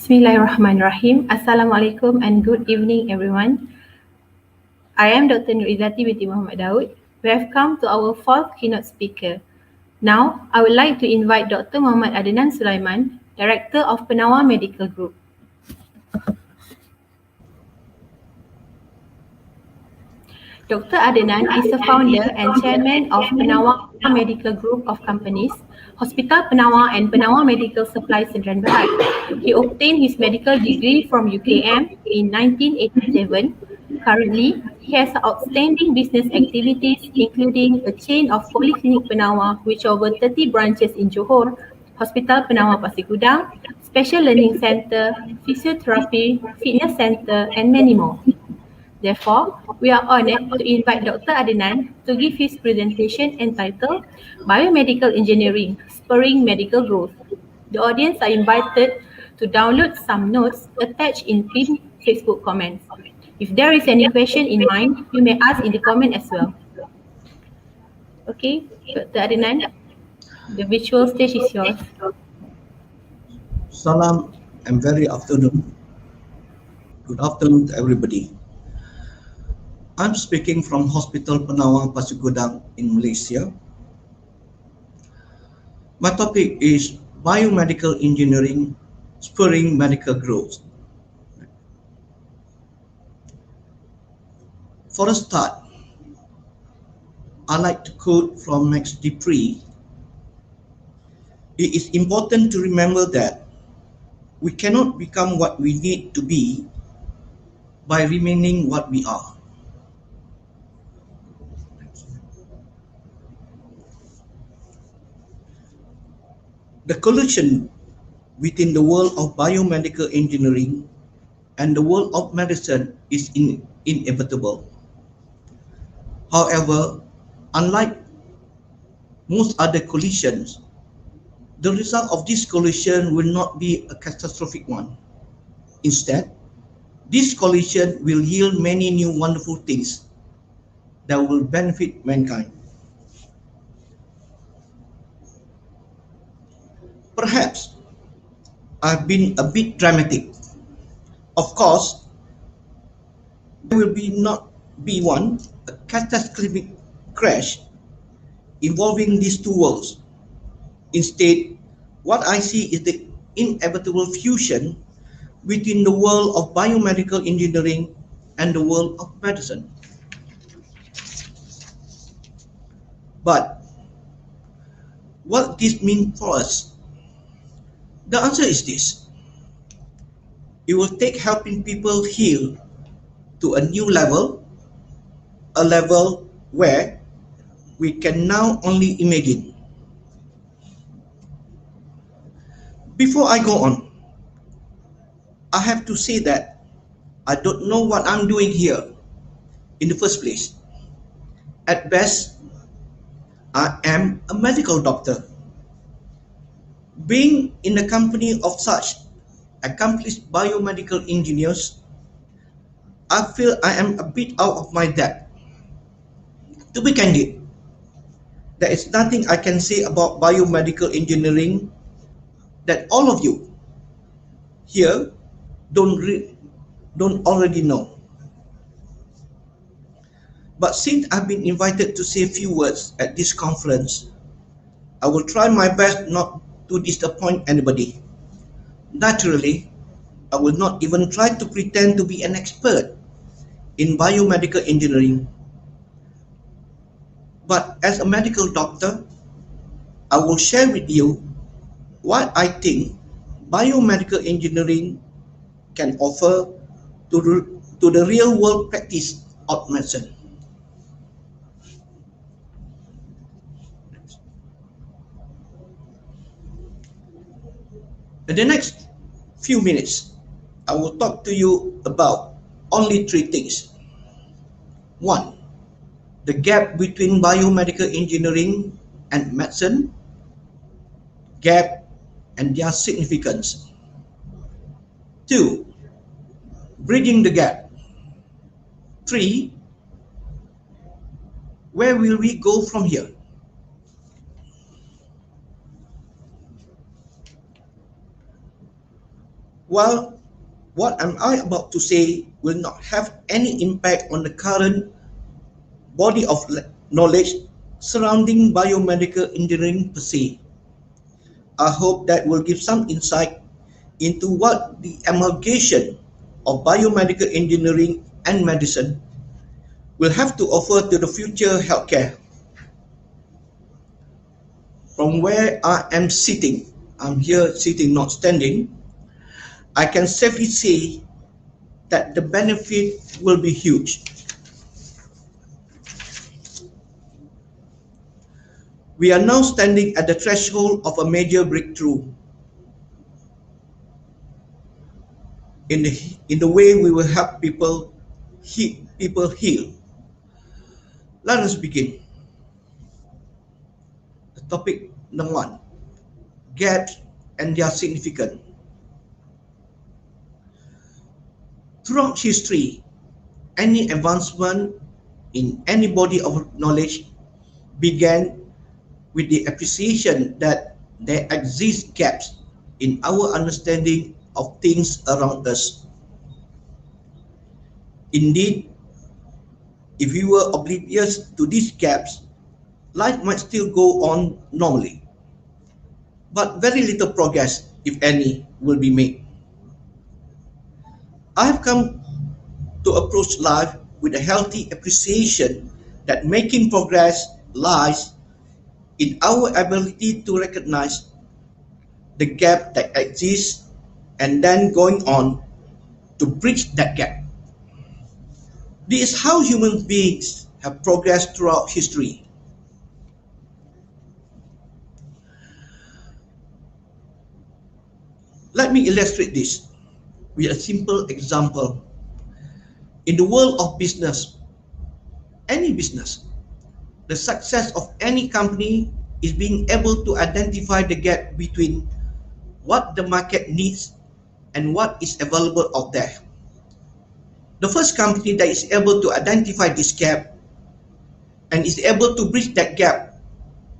Bismillahirrahmanirrahim. Assalamualaikum and good evening everyone. I am Dr. Nurizati binti Muhammad Daud. We have come to our fourth keynote speaker. Now, I would like to invite Dr. Muhammad Adnan Sulaiman, Director of Penawa Medical Group. Dr. Adnan is the founder and chairman of Penawa Medical Group of Companies, Hospital Penawa and Penawa Medical Supply Sdn Bhd. He obtained his medical degree from UKM in 1987. Currently, he has outstanding business activities including a chain of polyclinic Penawa with over 30 branches in Johor, Hospital Penawa Pasir Gudang, Special Learning Centre, Physiotherapy, Fitness Centre and many more. Therefore, we are honored to invite Dr. Adnan to give his presentation entitled Biomedical Engineering, Spurring Medical Growth. The audience are invited to download some notes attached in pinned Facebook comments. If there is any question in mind, you may ask in the comment as well. Okay, Dr. Adnan, the virtual stage is yours. Salam and very afternoon. Good afternoon to everybody. I'm speaking from Hospital Penawa Pasir Gudang in Malaysia. My topic is biomedical engineering, spurring medical growth. For a start, I like to quote from Max Dupree. It is important to remember that we cannot become what we need to be by remaining what we are. The collision within the world of biomedical engineering and the world of medicine is inevitable. However, unlike most other collisions, the result of this collision will not be a catastrophic one. Instead, this collision will yield many new wonderful things that will benefit mankind. Perhaps I've been a bit dramatic. Of course, there will not be a cataclysmic crash involving these two worlds. Instead, what I see is the inevitable fusion between the world of biomedical engineering and the world of medicine. But what this means for us? The answer is this. It will take helping people heal to a new level, a level where we can now only imagine. Before I go on, I have to say that I don't know what I'm doing here in the first place. At best, I am a medical doctor. Being in the company of such accomplished biomedical engineers, I feel I am a bit out of my depth. To be candid, there is nothing I can say about biomedical engineering that all of you here don't already know. But since I've been invited to say a few words at this conference, I will try my best not to disappoint anybody. Naturally, I will not even try to pretend to be an expert in biomedical engineering. But as a medical doctor, I will share with you what I think biomedical engineering can offer to the real world practice of medicine. In the next few minutes, I will talk to you about only three things. One, the gap between biomedical engineering and medicine, gap and their significance. Two, bridging the gap. Three, where will we go from here? While what am I about to say will not have any impact on the current body of knowledge surrounding biomedical engineering per se, I hope that will give some insight into what the amalgamation of biomedical engineering and medicine will have to offer to the future healthcare. From where I am sitting, I'm here sitting, not standing, I can safely say that the benefit will be huge. We are now standing at the threshold of a major breakthrough in the way we will help people heal. Let us begin. The topic number one, gaps and their significance. Throughout history, any advancement in any body of knowledge began with the appreciation that there exist gaps in our understanding of things around us. Indeed, if we were oblivious to these gaps, life might still go on normally, but very little progress, if any, will be made. I have come to approach life with a healthy appreciation that making progress lies in our ability to recognize the gap that exists and then going on to bridge that gap. This is how human beings have progressed throughout history. Let me illustrate this with a simple example. In the world of business, any business, the success of any company is being able to identify the gap between what the market needs and what is available out there. The first company that is able to identify this gap and is able to bridge that gap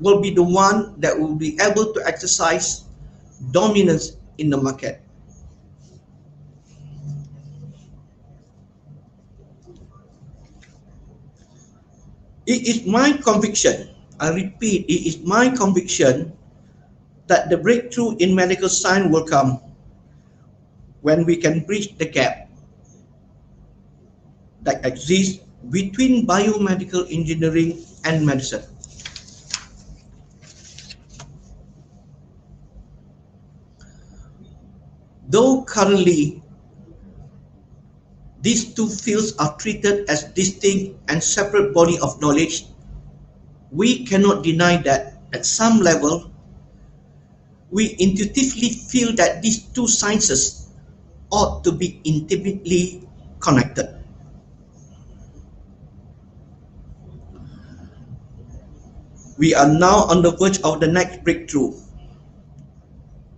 will be the one that will be able to exercise dominance in the market. It is my conviction, I repeat, it is my conviction that the breakthrough in medical science will come when we can bridge the gap that exists between biomedical engineering and medicine. Though currently these two fields are treated as distinct and separate bodies of knowledge, we cannot deny that at some level we intuitively feel that these two sciences ought to be intimately connected. We are now on the verge of the next breakthrough.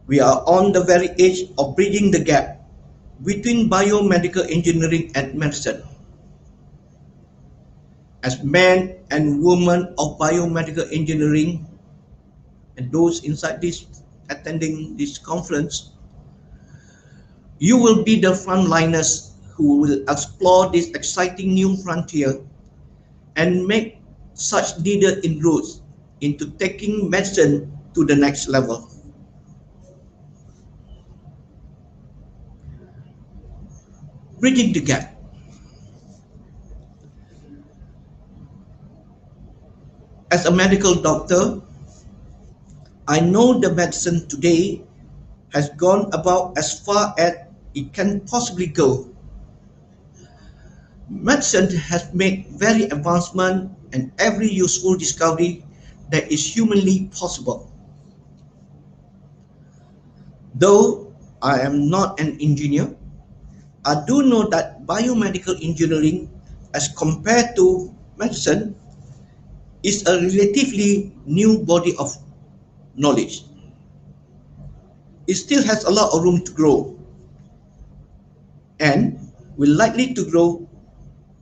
We are on the very edge of bridging the gap between biomedical engineering and medicine. As men and women of biomedical engineering and those inside this attending this conference, you will be the frontliners who will explore this exciting new frontier and make such needed inroads into taking medicine to the next level. Bridging the gap. As a medical doctor, I know the medicine today has gone about as far as it can possibly go. Medicine has made very advancement and every useful discovery that is humanly possible. Though I am not an engineer, I do know that biomedical engineering, as compared to medicine, is a relatively new body of knowledge. It still has a lot of room to grow and will likely to grow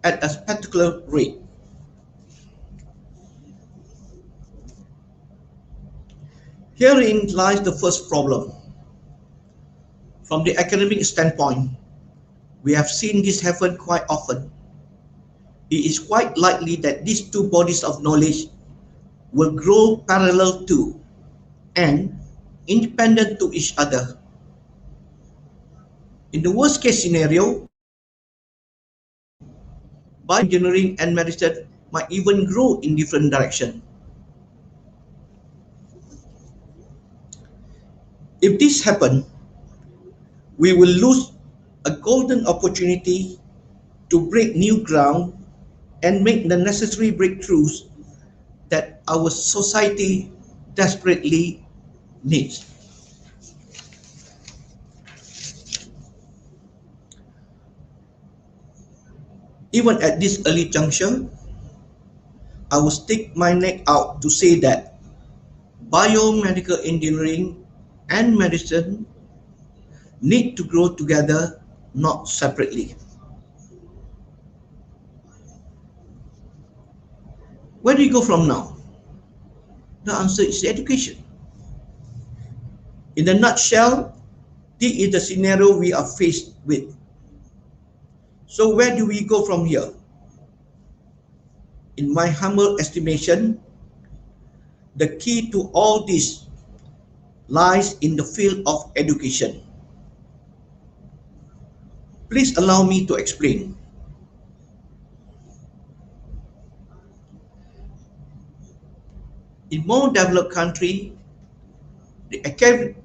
at a particular rate. Herein lies the first problem. From the academic standpoint, we have seen this happen quite often. It is quite likely that these two bodies of knowledge will grow parallel to and independent to each other. In the worst case scenario, bioengineering and medicine might even grow in different directions. If this happens, we will lose a golden opportunity to break new ground and make the necessary breakthroughs that our society desperately needs. Even at this early juncture, I will stick my neck out to say that biomedical engineering and medicine need to grow together, not separately. Where do we go from now? The answer is education. In a nutshell, this is the scenario we are faced with. So where do we go from here? In my humble estimation, the key to all this lies in the field of education. Please allow me to explain. In more developed countries, the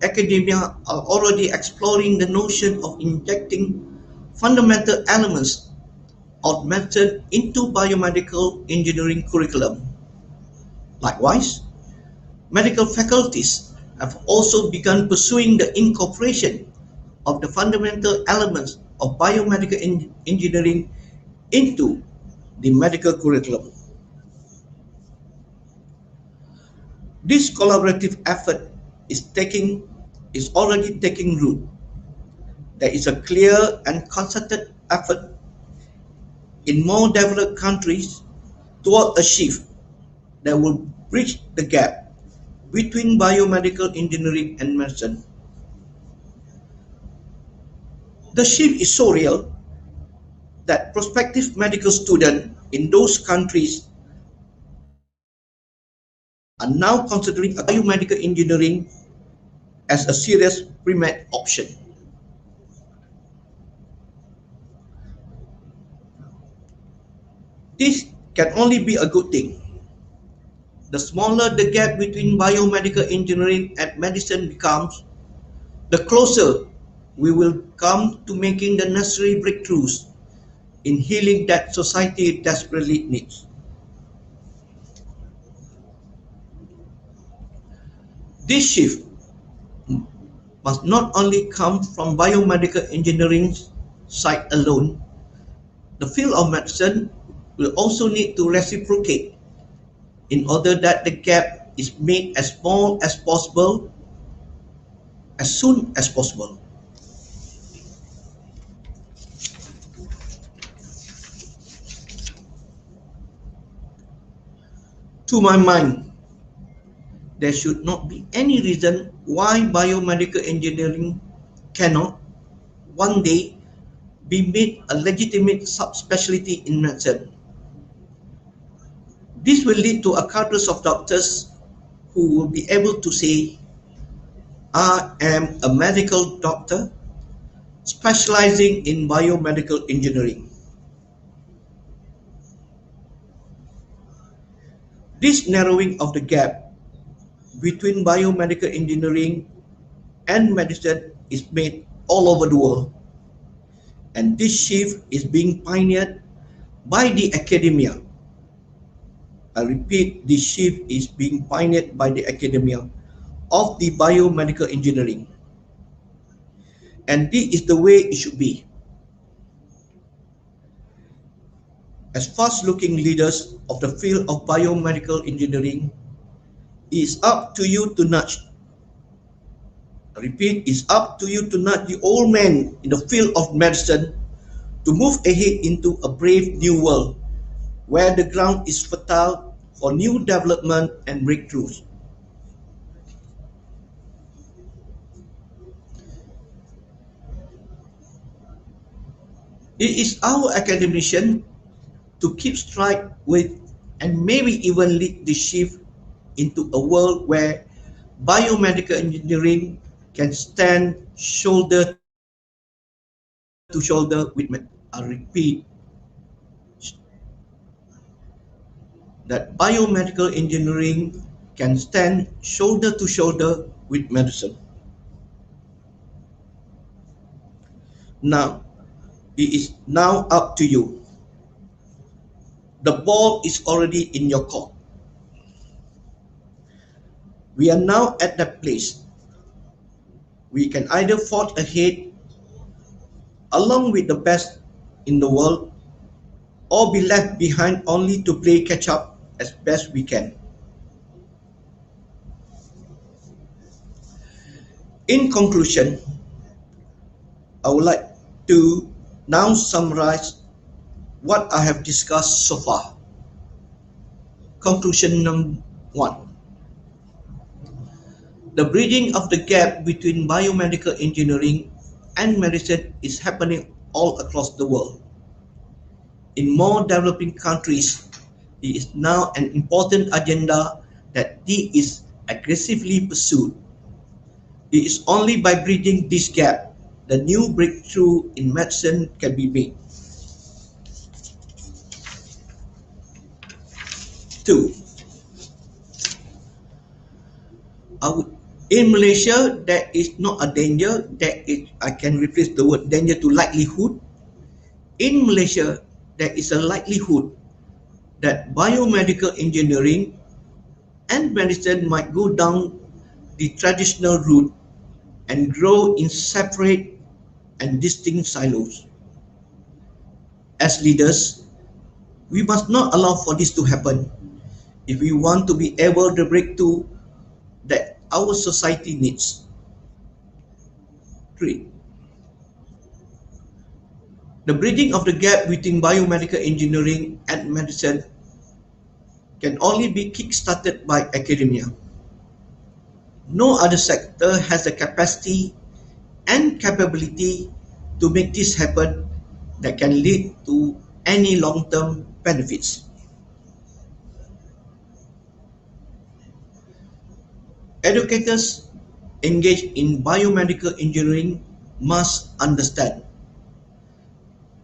academia are already exploring the notion of injecting fundamental elements of medicine into biomedical engineering curriculum. Likewise, medical faculties have also begun pursuing the incorporation of the fundamental elements of biomedical engineering into the medical curriculum. This collaborative effort is already taking root. There is a clear and concerted effort in more developed countries toward a shift that will bridge the gap between biomedical engineering and medicine. The shift is so real that prospective medical students in those countries are now considering biomedical engineering as a serious pre-med option. This can only be a good thing. The smaller the gap between biomedical engineering and medicine becomes, the closer we will come to making the necessary breakthroughs in healing that society desperately needs. This shift must not only come from biomedical engineering's side alone. The field of medicine will also need to reciprocate in order that the gap is made as small as possible as soon as possible. To my mind, there should not be any reason why biomedical engineering cannot one day be made a legitimate subspecialty in medicine. This will lead to a cadre of doctors who will be able to say, I am a medical doctor specializing in biomedical engineering. This narrowing of the gap between biomedical engineering and medicine is made all over the world. And this shift is being pioneered by the academia. I repeat, this shift is being pioneered by the academia of the biomedical engineering. And this is the way it should be. As fast-looking leaders of the field of biomedical engineering, it is up to you to nudge. I repeat, it's up to you to nudge the old men in the field of medicine to move ahead into a brave new world where the ground is fertile for new development and breakthroughs. It is our academician to keep stride with and maybe even lead the shift into a world where biomedical engineering can stand shoulder to shoulder with I repeat that biomedical engineering can stand shoulder to shoulder with medicine. Now, it is now up to you. The ball is already in your court. We are now at that place. We can either forge ahead along with the best in the world or be left behind only to play catch up as best we can. In conclusion, I would like to now summarize what I have discussed so far. Conclusion number 1. The bridging of the gap between biomedical engineering and medicine is happening all across the world. In more developing countries, it is now an important agenda that is aggressively pursued. It is only by bridging this gap that new breakthrough in medicine can be made. 2. In Malaysia, there is not a danger. I can replace the word danger to likelihood. In Malaysia, there is a likelihood that biomedical engineering and medicine might go down the traditional route and grow in separate and distinct silos. As leaders, we must not allow for this to happen if we want to be able to break through that our society needs. 3. The bridging of the gap between biomedical engineering and medicine can only be kick-started by academia. No other sector has the capacity and capability to make this happen that can lead to any long-term benefits. Educators engaged in biomedical engineering must understand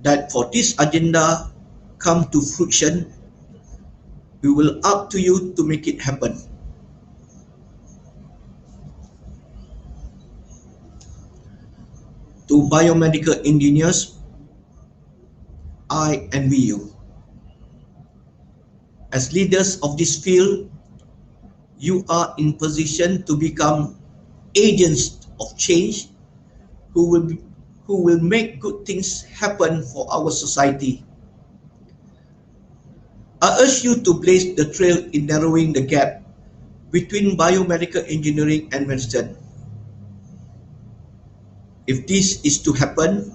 that for this agenda come to fruition, we will up to you to make it happen. To biomedical engineers, I envy you. As leaders of this field, you are in position to become agents of change who will make good things happen for our society. I urge you to blaze the trail in narrowing the gap between biomedical engineering and medicine. If this is to happen,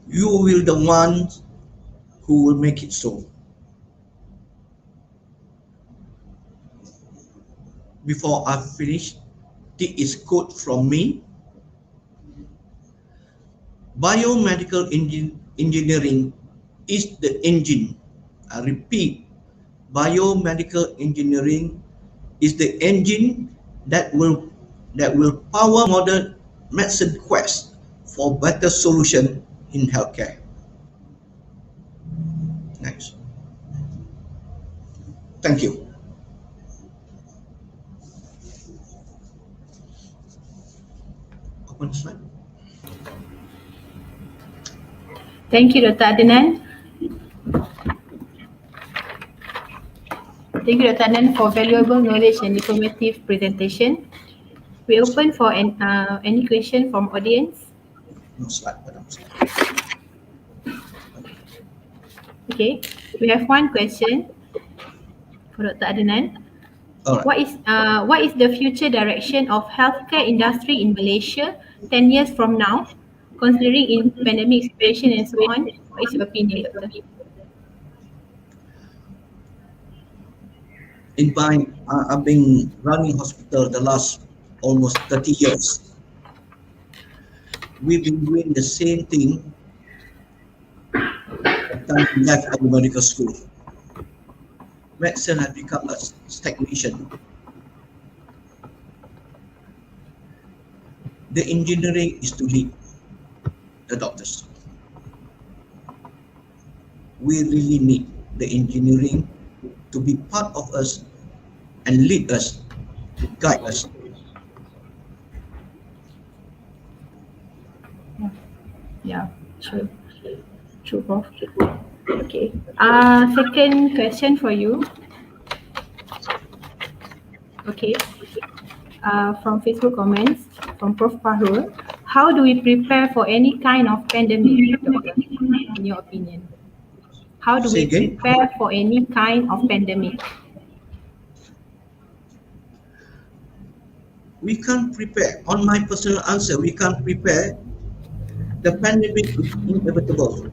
you will be the ones who will make it so. Before I finish, this is quote from me. Biomedical engineering is the engine. I repeat, biomedical engineering is the engine that will power modern medicine quest for better solution in healthcare. Next. Thank you. Open slide. Thank you, Dr. Adnan. Thank you, Dr. Adnan, for valuable knowledge and informative presentation. We open for any question from audience. No slide. Okay, we have one question for Dr. Adnan. All right. What is the future direction of healthcare industry in Malaysia 10 years from now, considering in pandemic situation and so on? What is your opinion, Doctor? I've been running hospital the last almost 30 years. We've been doing the same thing time he left our medical school. Medicine has become a stagnation. The engineering is to lead the doctors. We really need the engineering to be part of us and lead us, guide us. Yeah, yeah, true, true, Prof. Okay. Second question for you. Okay. From Facebook comments from Prof. Fahur. How do we prepare for any kind of pandemic, doctor, in your opinion? How do Say we again, prepare for any kind of pandemic? we can't prepare. On my personal answer, we can't prepare. The pandemic is inevitable.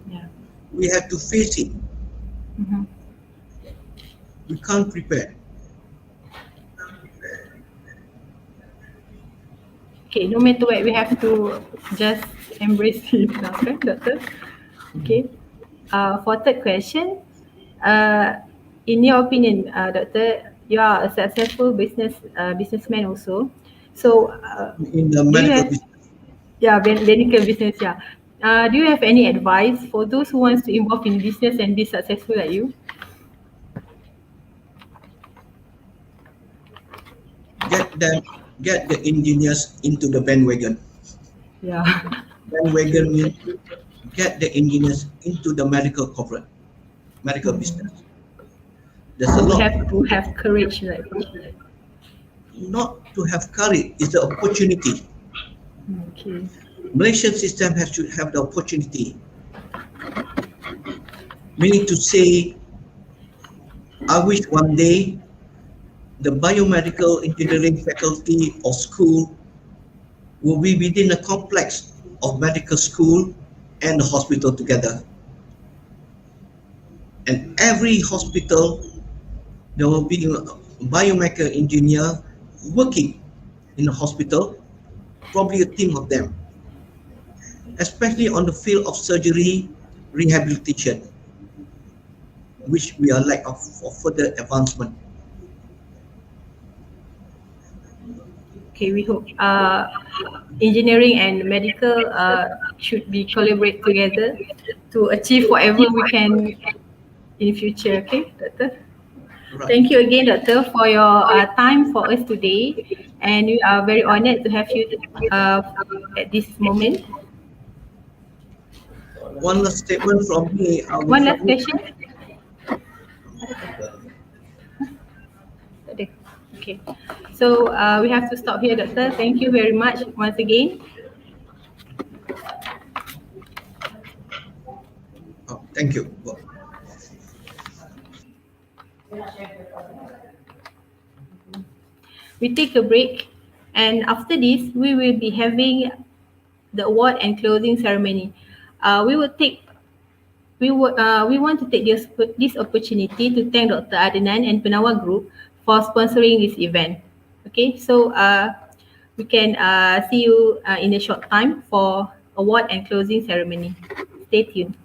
Yeah. We have to face it. Mm-hmm. We can't prepare. Okay, no matter what, we have to just embrace it now, okay, doctor? Okay. For third question, uh, in your opinion, doctor, you are a successful businessman also. So, In the do you medical have, business. yeah, medical business, yeah. Do you have any advice for those who wants to involve in business and be successful like you? Get them, get the engineers into the bandwagon. Yeah. Bandwagon means get the engineers into the medical corporate, medical Mhm. business. There's a So we lot of have to people. have courage, like, Prof. Not to have courage is the opportunity. Okay. Malaysian system has to have the opportunity. Meaning to say, I wish one day the biomedical engineering faculty or school will be within a complex of medical school and the hospital together. And every hospital, there will be a biomedical engineer working in the hospital, probably a team of them, especially on the field of surgery rehabilitation, which we are lack of further advancement. Okay, we hope engineering and medical should be collaborate together to achieve whatever we can in future. Okay, doctor. Right. Thank you again, doctor, for your time for us today, and we are very honored to have you uh, at this moment. One last statement from me. I will One last submit. question. Tak ada. Okay. So we have to stop here, doctor. Thank you very much once again. Oh, thank you. We take a break, and after this, we will be having the award and closing ceremony. We will take we want to take this opportunity to thank Dr. Adnan and Penawa Group for sponsoring this event. Okay, so we can see you in a short time for award and closing ceremony. Stay tuned.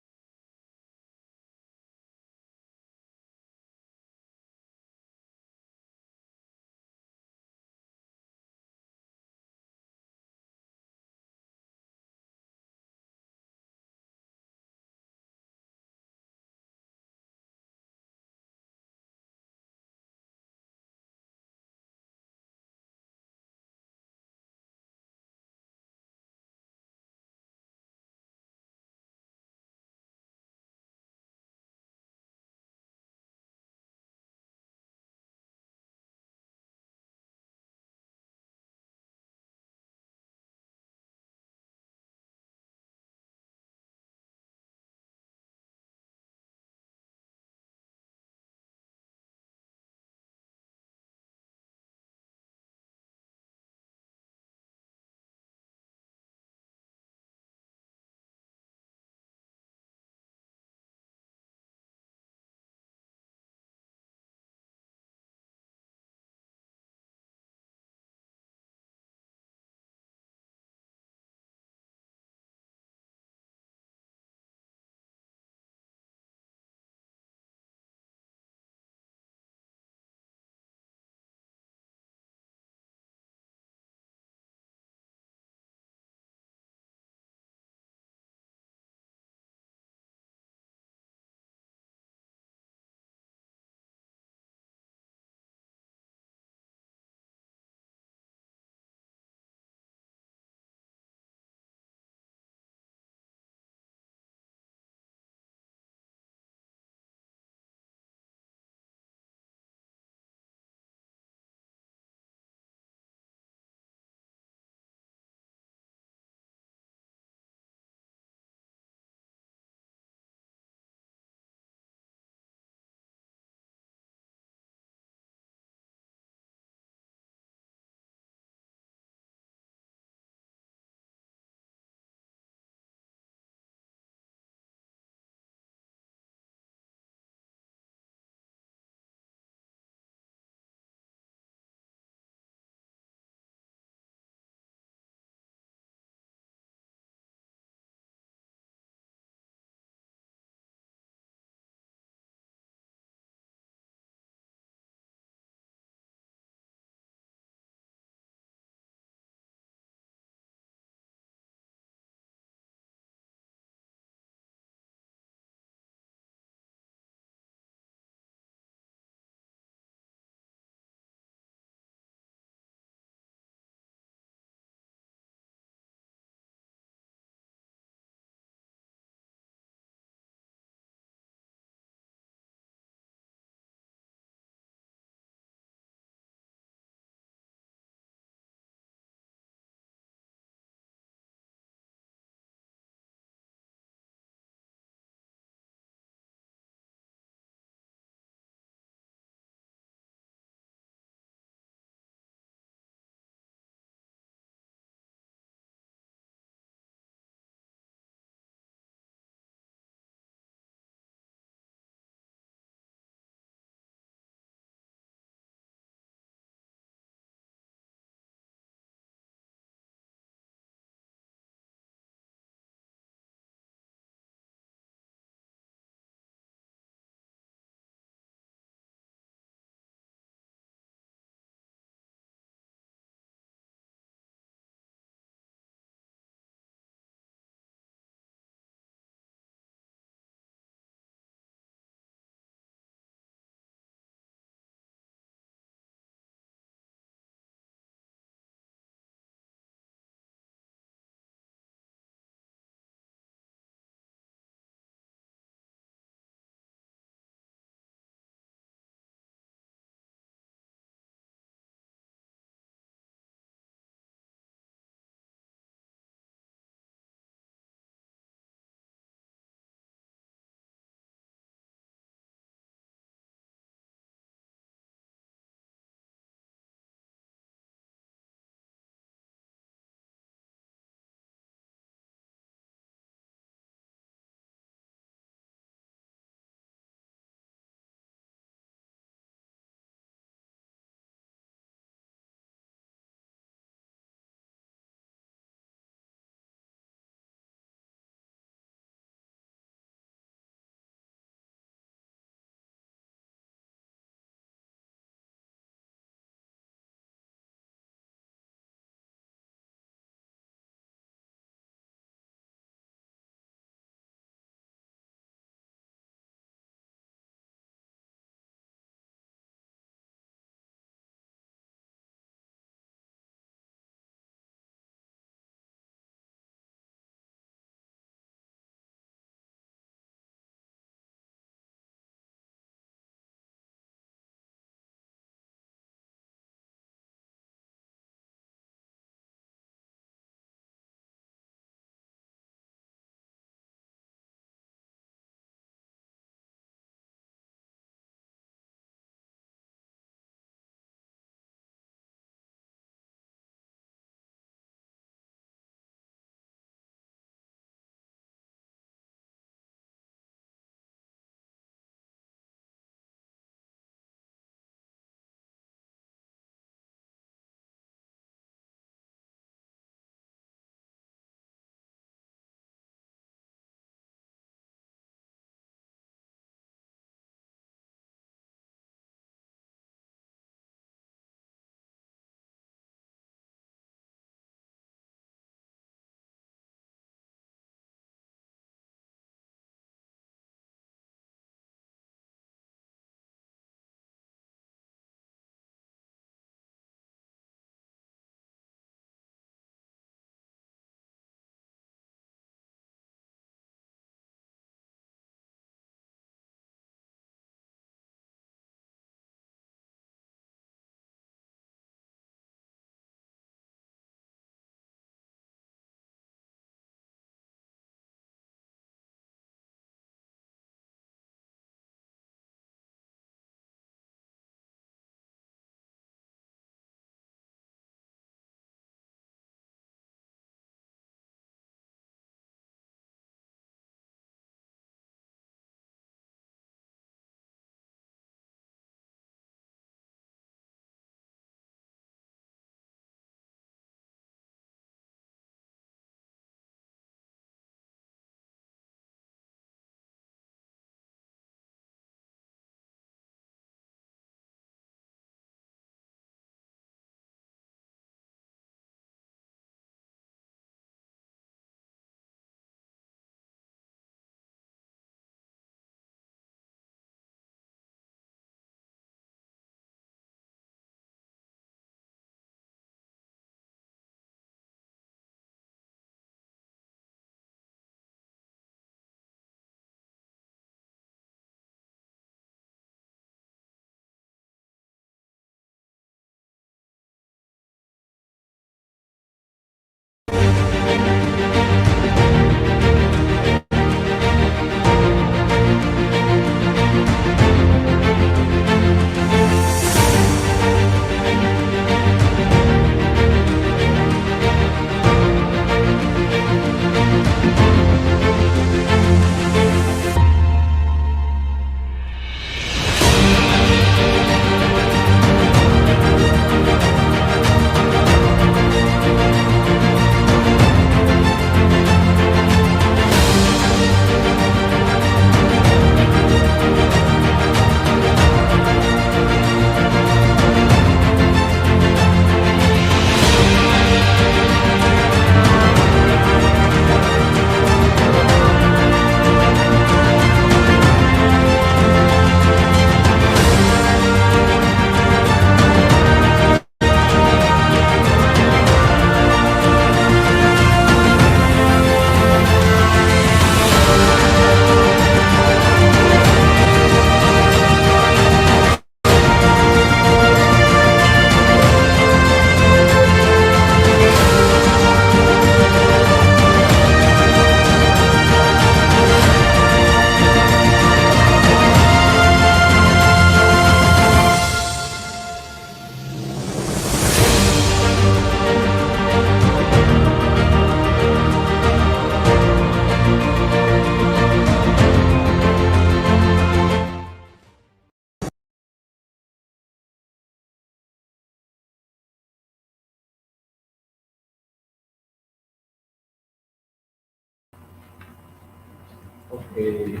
Okay.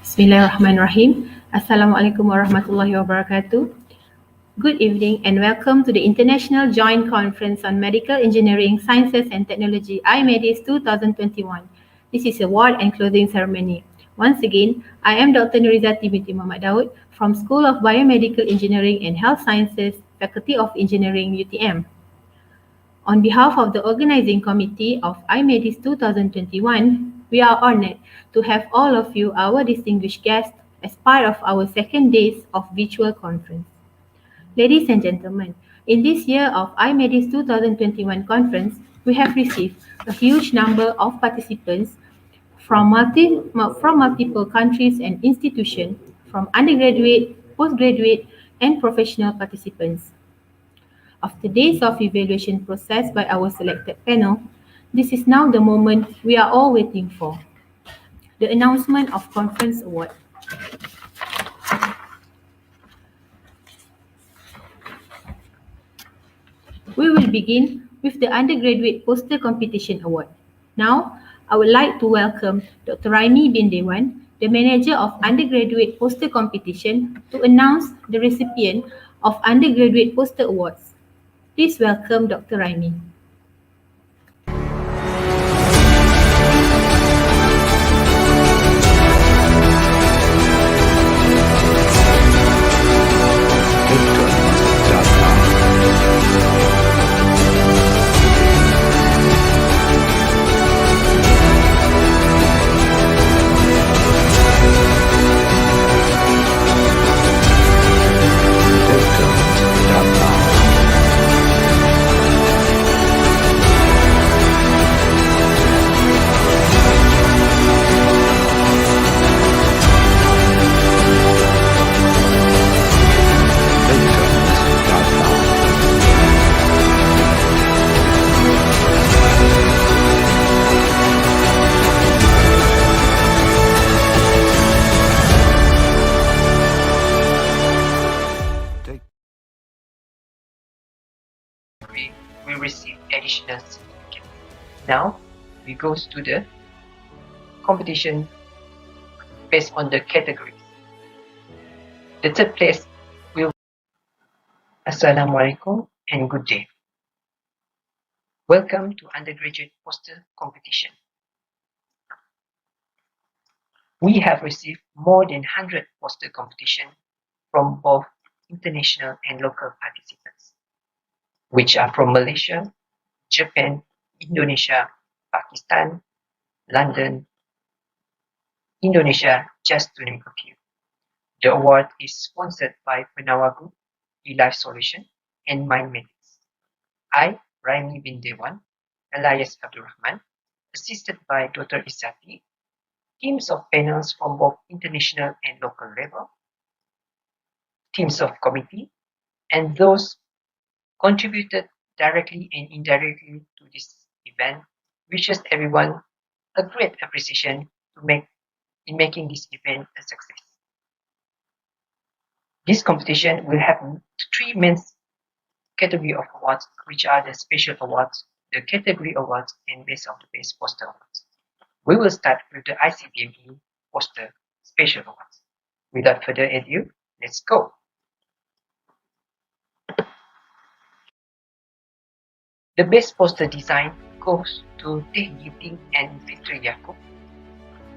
Bismillahirrahmanirrahim. Assalamualaikum warahmatullahi wabarakatuh. Good evening and welcome to the International Joint Conference on Medical Engineering, Sciences and Technology, IMEDIST 2021. This is award and closing ceremony. Once again, I am Dr. Nurizati binti Muhammad Daud from School of Biomedical Engineering and Health Sciences, Faculty of Engineering, UTM. On behalf of the organizing committee of IMEDIS 2021, we are honored to have all of you, our distinguished guests, as part of our second days of virtual conference. Ladies and gentlemen, in this year of IMEDIS 2021 conference, we have received a huge number of participants from multiple countries and institutions, from undergraduate, postgraduate, and professional participants. After days of evaluation process by our selected panel, this is now the moment we are all waiting for, the announcement of conference award. We will begin with the undergraduate poster competition award. Now, I would like to welcome Dr. Raimi bin Dewan, the manager of undergraduate poster competition, to announce the recipient of undergraduate poster awards. Please welcome Dr. Raimi. we receive additional certificates. Now we go to the competition based on the categories. The third place will Assalamualaikum and good day. Welcome to undergraduate poster competition. We have received more than 100 poster competition from both international and local participants, which are from Malaysia, Japan, Indonesia, Pakistan, London, Indonesia, just to name a few. The award is sponsored by Penawa Group, eLife Solution, and IMEDIST. I, Raimi bin Dewan, alias Abdurrahman, assisted by Dr. Isati, teams of panels from both international and local level, teams of committee, and those contributed directly and indirectly to this event, wishes everyone a great appreciation in making this event a success. This competition will have three main category of awards, which are the special awards, the category awards, and best of the best poster awards. We will start with the ICBME poster special awards. Without further ado, let's go. The best poster design goes to Teh Giting and Fitri Yaakob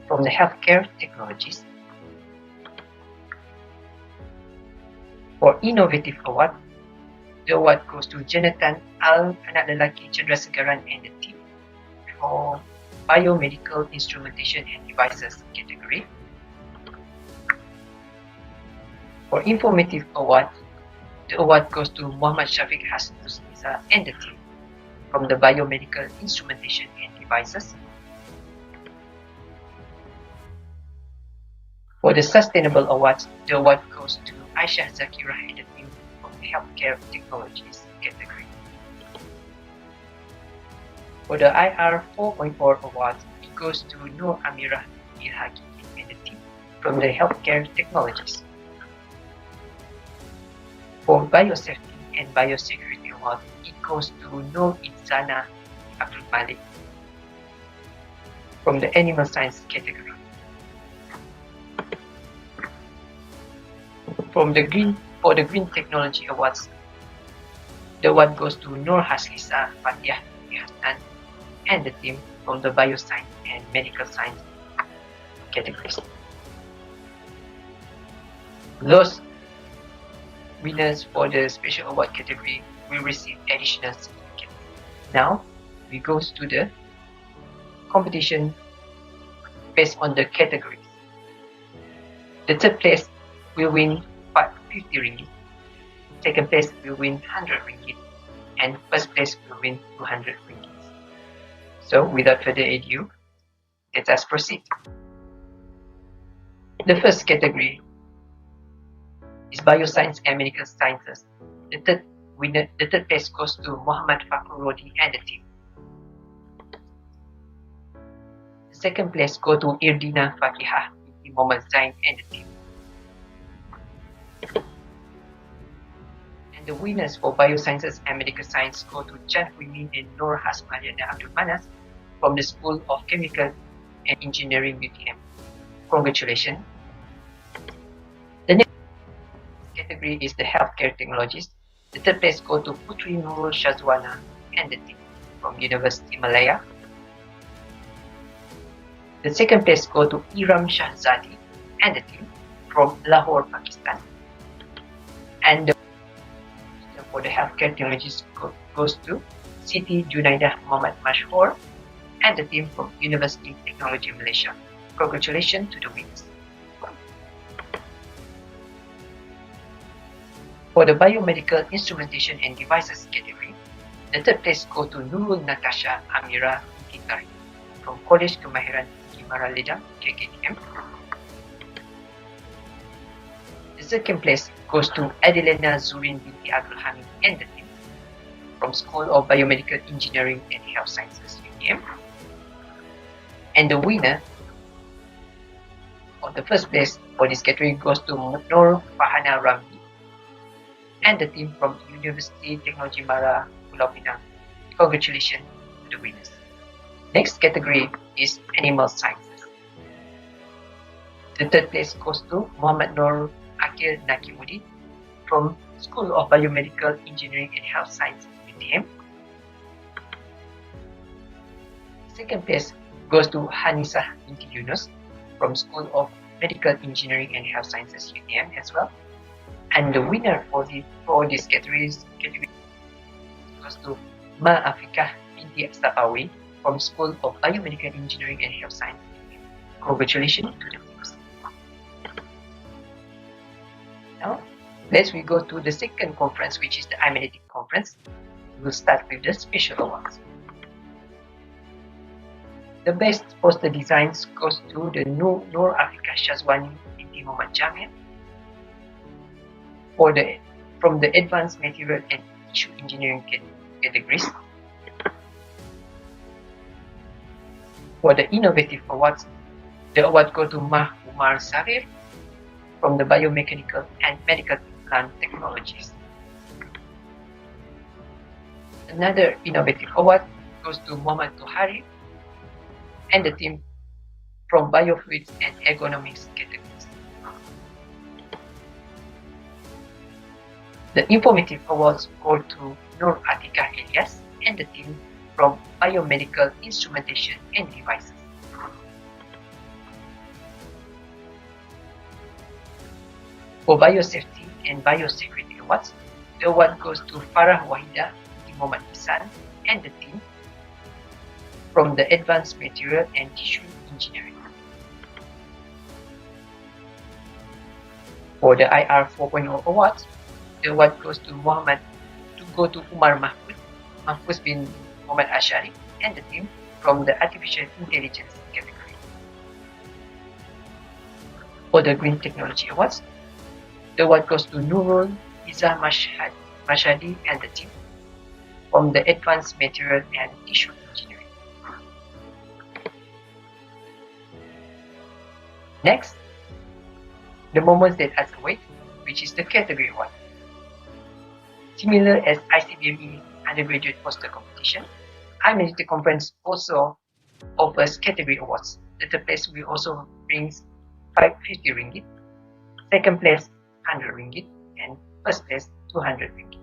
from the Healthcare Technologies. For Innovative Award, the award goes to Jonathan Al Anak Lelaki Chandrasegaran and the team for Biomedical Instrumentation and Devices category. For Informative Award, the award goes to Muhammad Shafiq Hasnus Nisa and the team from the Biomedical Instrumentation and Devices. For the Sustainable Awards, the award goes to Aisha Zakira and the team from the Healthcare Technologies category. For the IR 4.4 Awards, it goes to Nur Amirah Ilhaki and the team from the healthcare technologies. For biosafety and biosecurity award, it goes to Nur Insana Abdul Malik from the animal science category. For the green technology awards, the award goes to Nur Haslisa Fatih Hassan and the team from the bioscience and medical science categories. Those winners for the special award category will receive additional certificates. Now we go to the competition based on the categories. The third place will win 50 ringgit, second place will win 100 ringgit, and first place will win 200 ringgit. So without further ado, let us proceed. The first category is bioscience and medical sciences. The third place goes to Muhammad Fakhur Rodi and the team. The second place goes to Irdina Fakihah binti Muhammad Zain and the team. And the winners for biosciences and medical science go to Chan Hui Min and Nur Hasmaliana Abdul Manas from the School of Chemical and Engineering UTM. Congratulations. The next category is the healthcare technologies. The third place goes to Putri Nurul Shazwana and the team from University Malaya. The second place goes to Iram Shahzadi and the team from Lahore, Pakistan. And for the healthcare technologies goes to Siti Junaidah Muhammad Mashhur and the team from University Technology Malaysia. Congratulations to the winners. For the biomedical instrumentation and devices category, the third place goes to Nurul Natasha Amira Mkitari from College Kemahiran Kimara Ledang, KKTM. The second place goes to Adelena Zurin binti Abdul Hamid and the team from School of Biomedical Engineering and Health Sciences, UTM. And the winner of the first place for this category goes to Nur Fahana Ramli and the team from University Technology Mara, Pulau Pinang. Congratulations to the winners. Next category is animal sciences. The third place goes to Muhammad Nur Akil Nakimudi from School of Biomedical Engineering and Health Sciences, UTM. Second place goes to Hanisa binti Yunus from School of Medical Engineering and Health Sciences, UTM as well. And the winner for this category goes to Ma Afrika binti Safawi from School of Biomedical Engineering and Health Sciences. Congratulations to the winners. Now, let's go to the second conference, which is the IMEDIST conference. We'll start with the special awards. The best poster designs goes to the Nur Afrika Shazwani binti Muhammad Jamil from the Advanced Material and Tissue Engineering categories. For the innovative awards, the award goes to Mah Umar Sarir from the Biomechanical and Medical Plant Technologies. Another innovative award goes to Muhammad Tuhari and the team from Biofluids and Ergonomics categories. The informative awards go to Nur Atika Elias and the team from Biomedical Instrumentation and Devices. For biosafety and biosecurity awards, the award goes to Farah Wahida binti Muhammad Isan and the team from the Advanced Material and Tissue Engineering. For the IR 4.0 awards, the award goes to Umar Mahfuz bin Muhammad Ashari and the team from the Artificial Intelligence category. For the Green Technology Awards, the award goes to Nurul Izzah Mashhadi and the team from the Advanced Material and Tissue Engineering. Next, the moments that has a weight, which is the category 1. Similar as ICBME undergraduate poster competition, IMEDIST conference also offers category awards. The third place will also brings 550 ringgit, second place 100 ringgit, and first place 200 ringgit.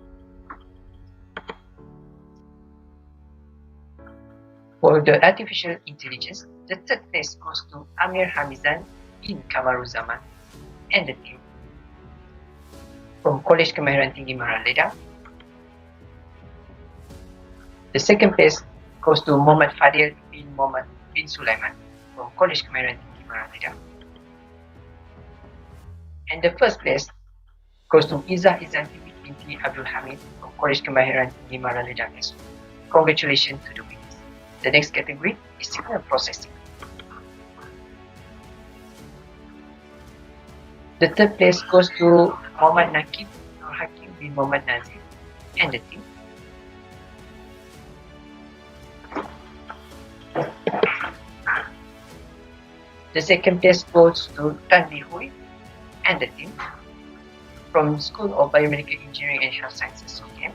For the artificial intelligence, the third place goes to Amir Hamizan bin Kamaruzaman and the team from College Kemahiran Tinggi Maraleda. The second place goes to Muhammad Fadil bin Muhammad bin Sulaiman from College Kemahiran Tinggi Maraleda. And the first place goes to Izzah Izzanti binti Abdul Hamid from College Kemahiran Tinggi Maraleda. Congratulations to the winners. The next category is signal processing. The third place goes to Muhammad Nakib Nur Hakim bin Muhammad Nazir and the team. The second place goes to Tan Li Hui and the team from School of Biomedical Engineering and Health Sciences, UTM.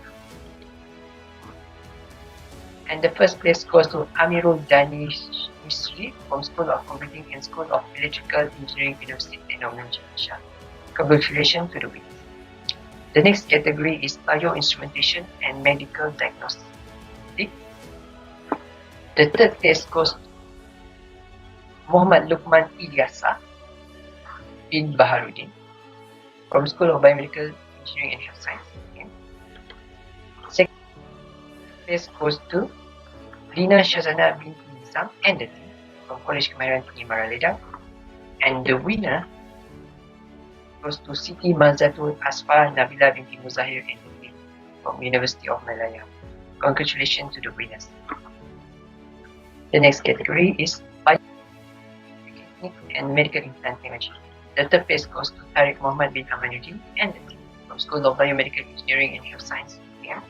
And the first place goes to Amirul Danish Misri from School of Computing and School of Electrical Engineering, University Technology, Malaysia. Congratulations to the winners. The next category is Bioinstrumentation and Medical Diagnostic. The third place goes to Muhammad Lukman Ilyasa bin Baharudin from School of Biomedical Engineering and Health Science. Second place goes to Lina Shazana binti Nizam and the team from College Kemahiran Tinggi Maraleda. And the winner goes to Siti Mazatul Asfar Nabila binti Muzahir and the team from University of Malaya. Congratulations to the winners. The next category is Biotechnic and Medical Implant Technology. The third place goes to Tariq Muhammad bin Amanuddin and the team from School of Biomedical Engineering and Health Science, UTM.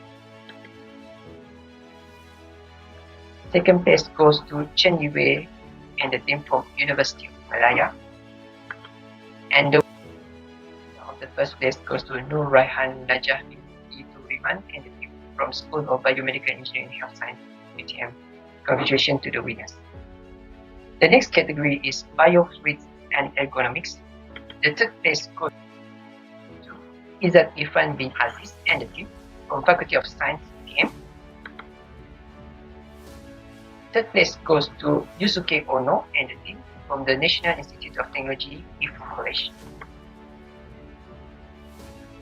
Second place goes to Chen Yue and the team from University of Malaya. And the first place goes to Nur Raihan Najah binti Turiman and the team from School of Biomedical Engineering and Health Science, UTM. Congratulations to the winners. The next category is Biofluids and Ergonomics. The third place goes to Izzat Irfan bin Aziz and the team from Faculty of Science, UTM. Third place goes to Yusuke Ono and the team from the National Institute of Technology, Gifu College.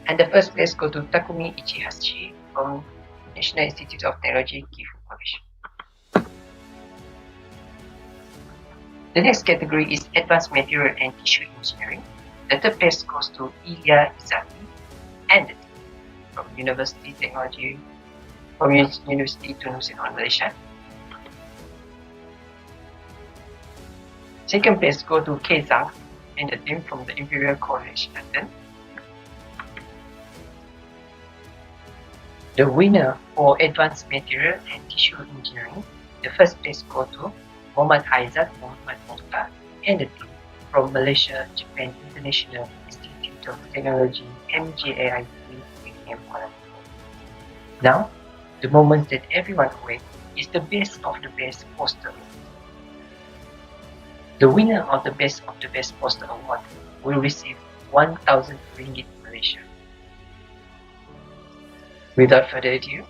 And the first place goes to Takumi Ichihashi from National Institute of Technology, Gifu College. The next category is Advanced Material and Tissue Engineering. The third place goes to Ilya Izaki and the team from University Technology, from University Tunusin on Malaysia. Second place goes to K Zhang and the team from the Imperial College London. The winner for Advanced Material and Tissue Engineering, the first place goes to Muhammad Aizat Muhammad Mokhtar and the team from Malaysia Japan International Institute of Technology, MJAIT, UTM Kuala Lumpur. Now, the moment that everyone awaits is the best of the best poster. The winner of the best poster award will receive 1,000 ringgit Malaysia. Without further ado,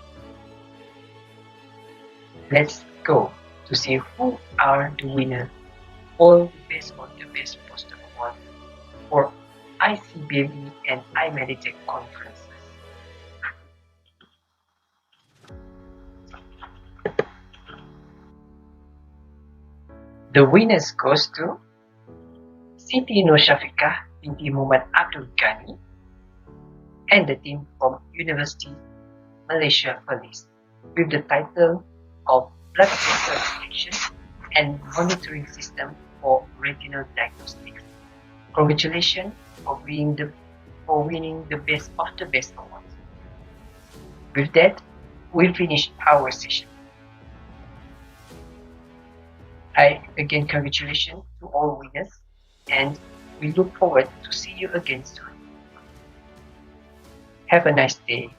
let's go to see who are the winners for the best poster award for ICBME and IMEDIST conferences. The winners goes to Siti Nur Syafiqah binti Muhammad Abdul Ghani and the team from University Malaysia Perlis with the title of Blood Pressure Detection and Monitoring System for Retinal Diagnostics. Congratulations for winning the best of the best award. With that, we finish our session. I again congratulations to all winners, and We look forward to see you again soon. Have a nice day.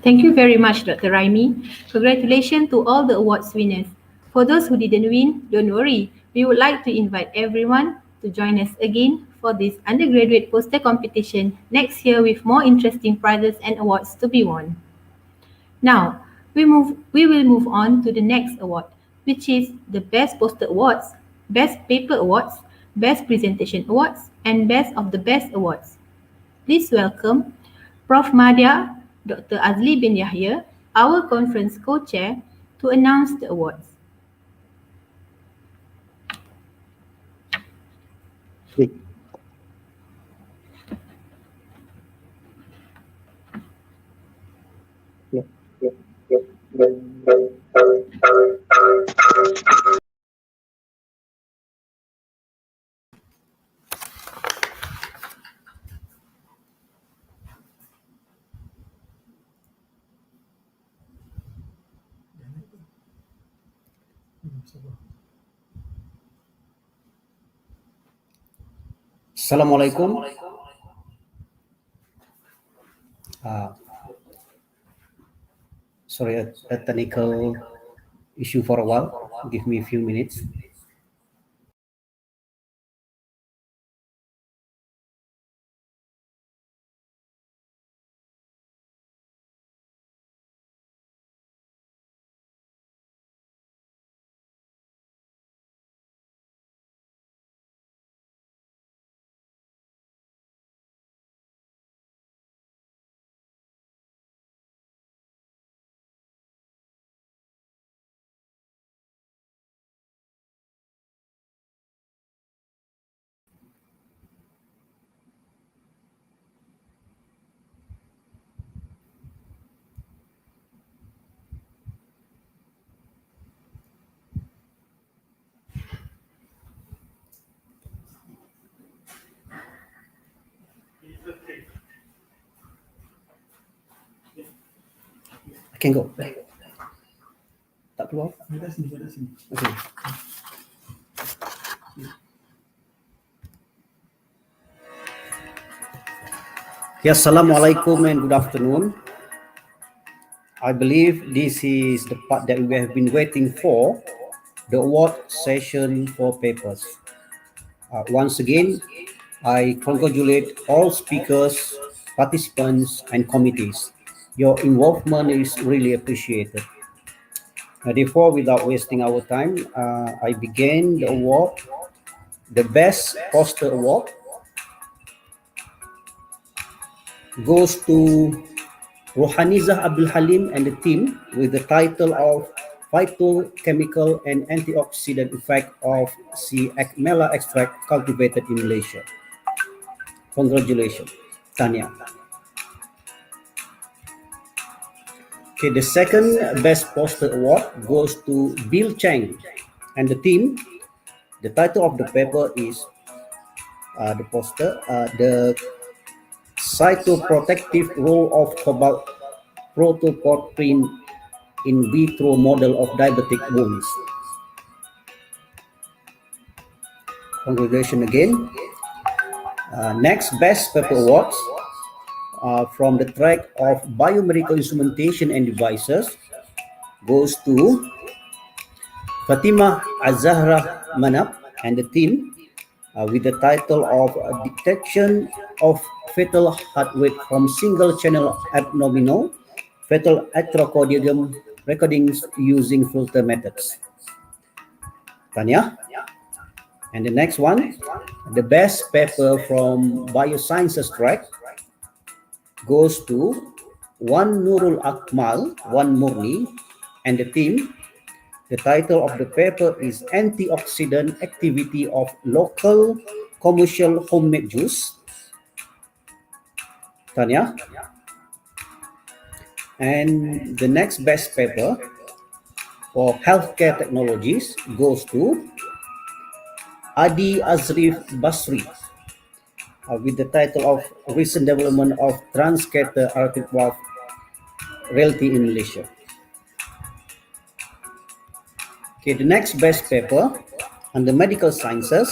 Thank you very much, Dr. Raimi. Congratulations to all the awards winners. For those who didn't win, don't worry. We would like to invite everyone to join us again for this undergraduate poster competition next year with more interesting prizes and awards to be won. Now, we will move on to the next award, which is the Best Poster Awards, Best Paper Awards, Best Presentation Awards, and Best of the Best Awards. Please welcome Prof. Madya, Dr. Azli bin Yahya, our conference co-chair, to announce the awards. Assalamualaikum. Sorry, a technical issue for a while. Give me a few minutes. I can go. Tak keluar? Okay. Yes, Assalamualaikum and good afternoon. I believe this is the part that we have been waiting for, the award session for papers. Once again, I congratulate all speakers, participants, and committees. Your involvement is really appreciated. Therefore, without wasting our time, I begin the award. The Best Poster Award goes to Rohanizah Abdul Halim and the team with the title of Phytochemical and Antioxidant Effect of C. acmela extract cultivated in Malaysia. Congratulations, Tanya. Okay, the second Best Poster Award goes to Bill Chang and the team. The title of the paper is the poster, the cytoprotective role of cobalt protoporphyrin in vitro model of diabetic wounds. Congratulations again. Next Best Paper Awards from the track of biomedical instrumentation and devices goes to Fatima Azahra Manap and the team with the title of Detection of Fetal Heart Rate from Single Channel Abdominal Fetal Electrocardiogram Recordings using filter methods. Tanya. And the next one, the best paper from Biosciences track goes to Wan Nurul Akmal, Wan Murni, and the team. The title of the paper is Antioxidant Activity of Local Commercial Homemade Juice. Tanya. And the next best paper for healthcare technologies goes to Adi Azrif Basri, with the title of Recent Development of Transcatheter Aortic Valve Reality in Malaysia. Okay, the next best paper on the medical sciences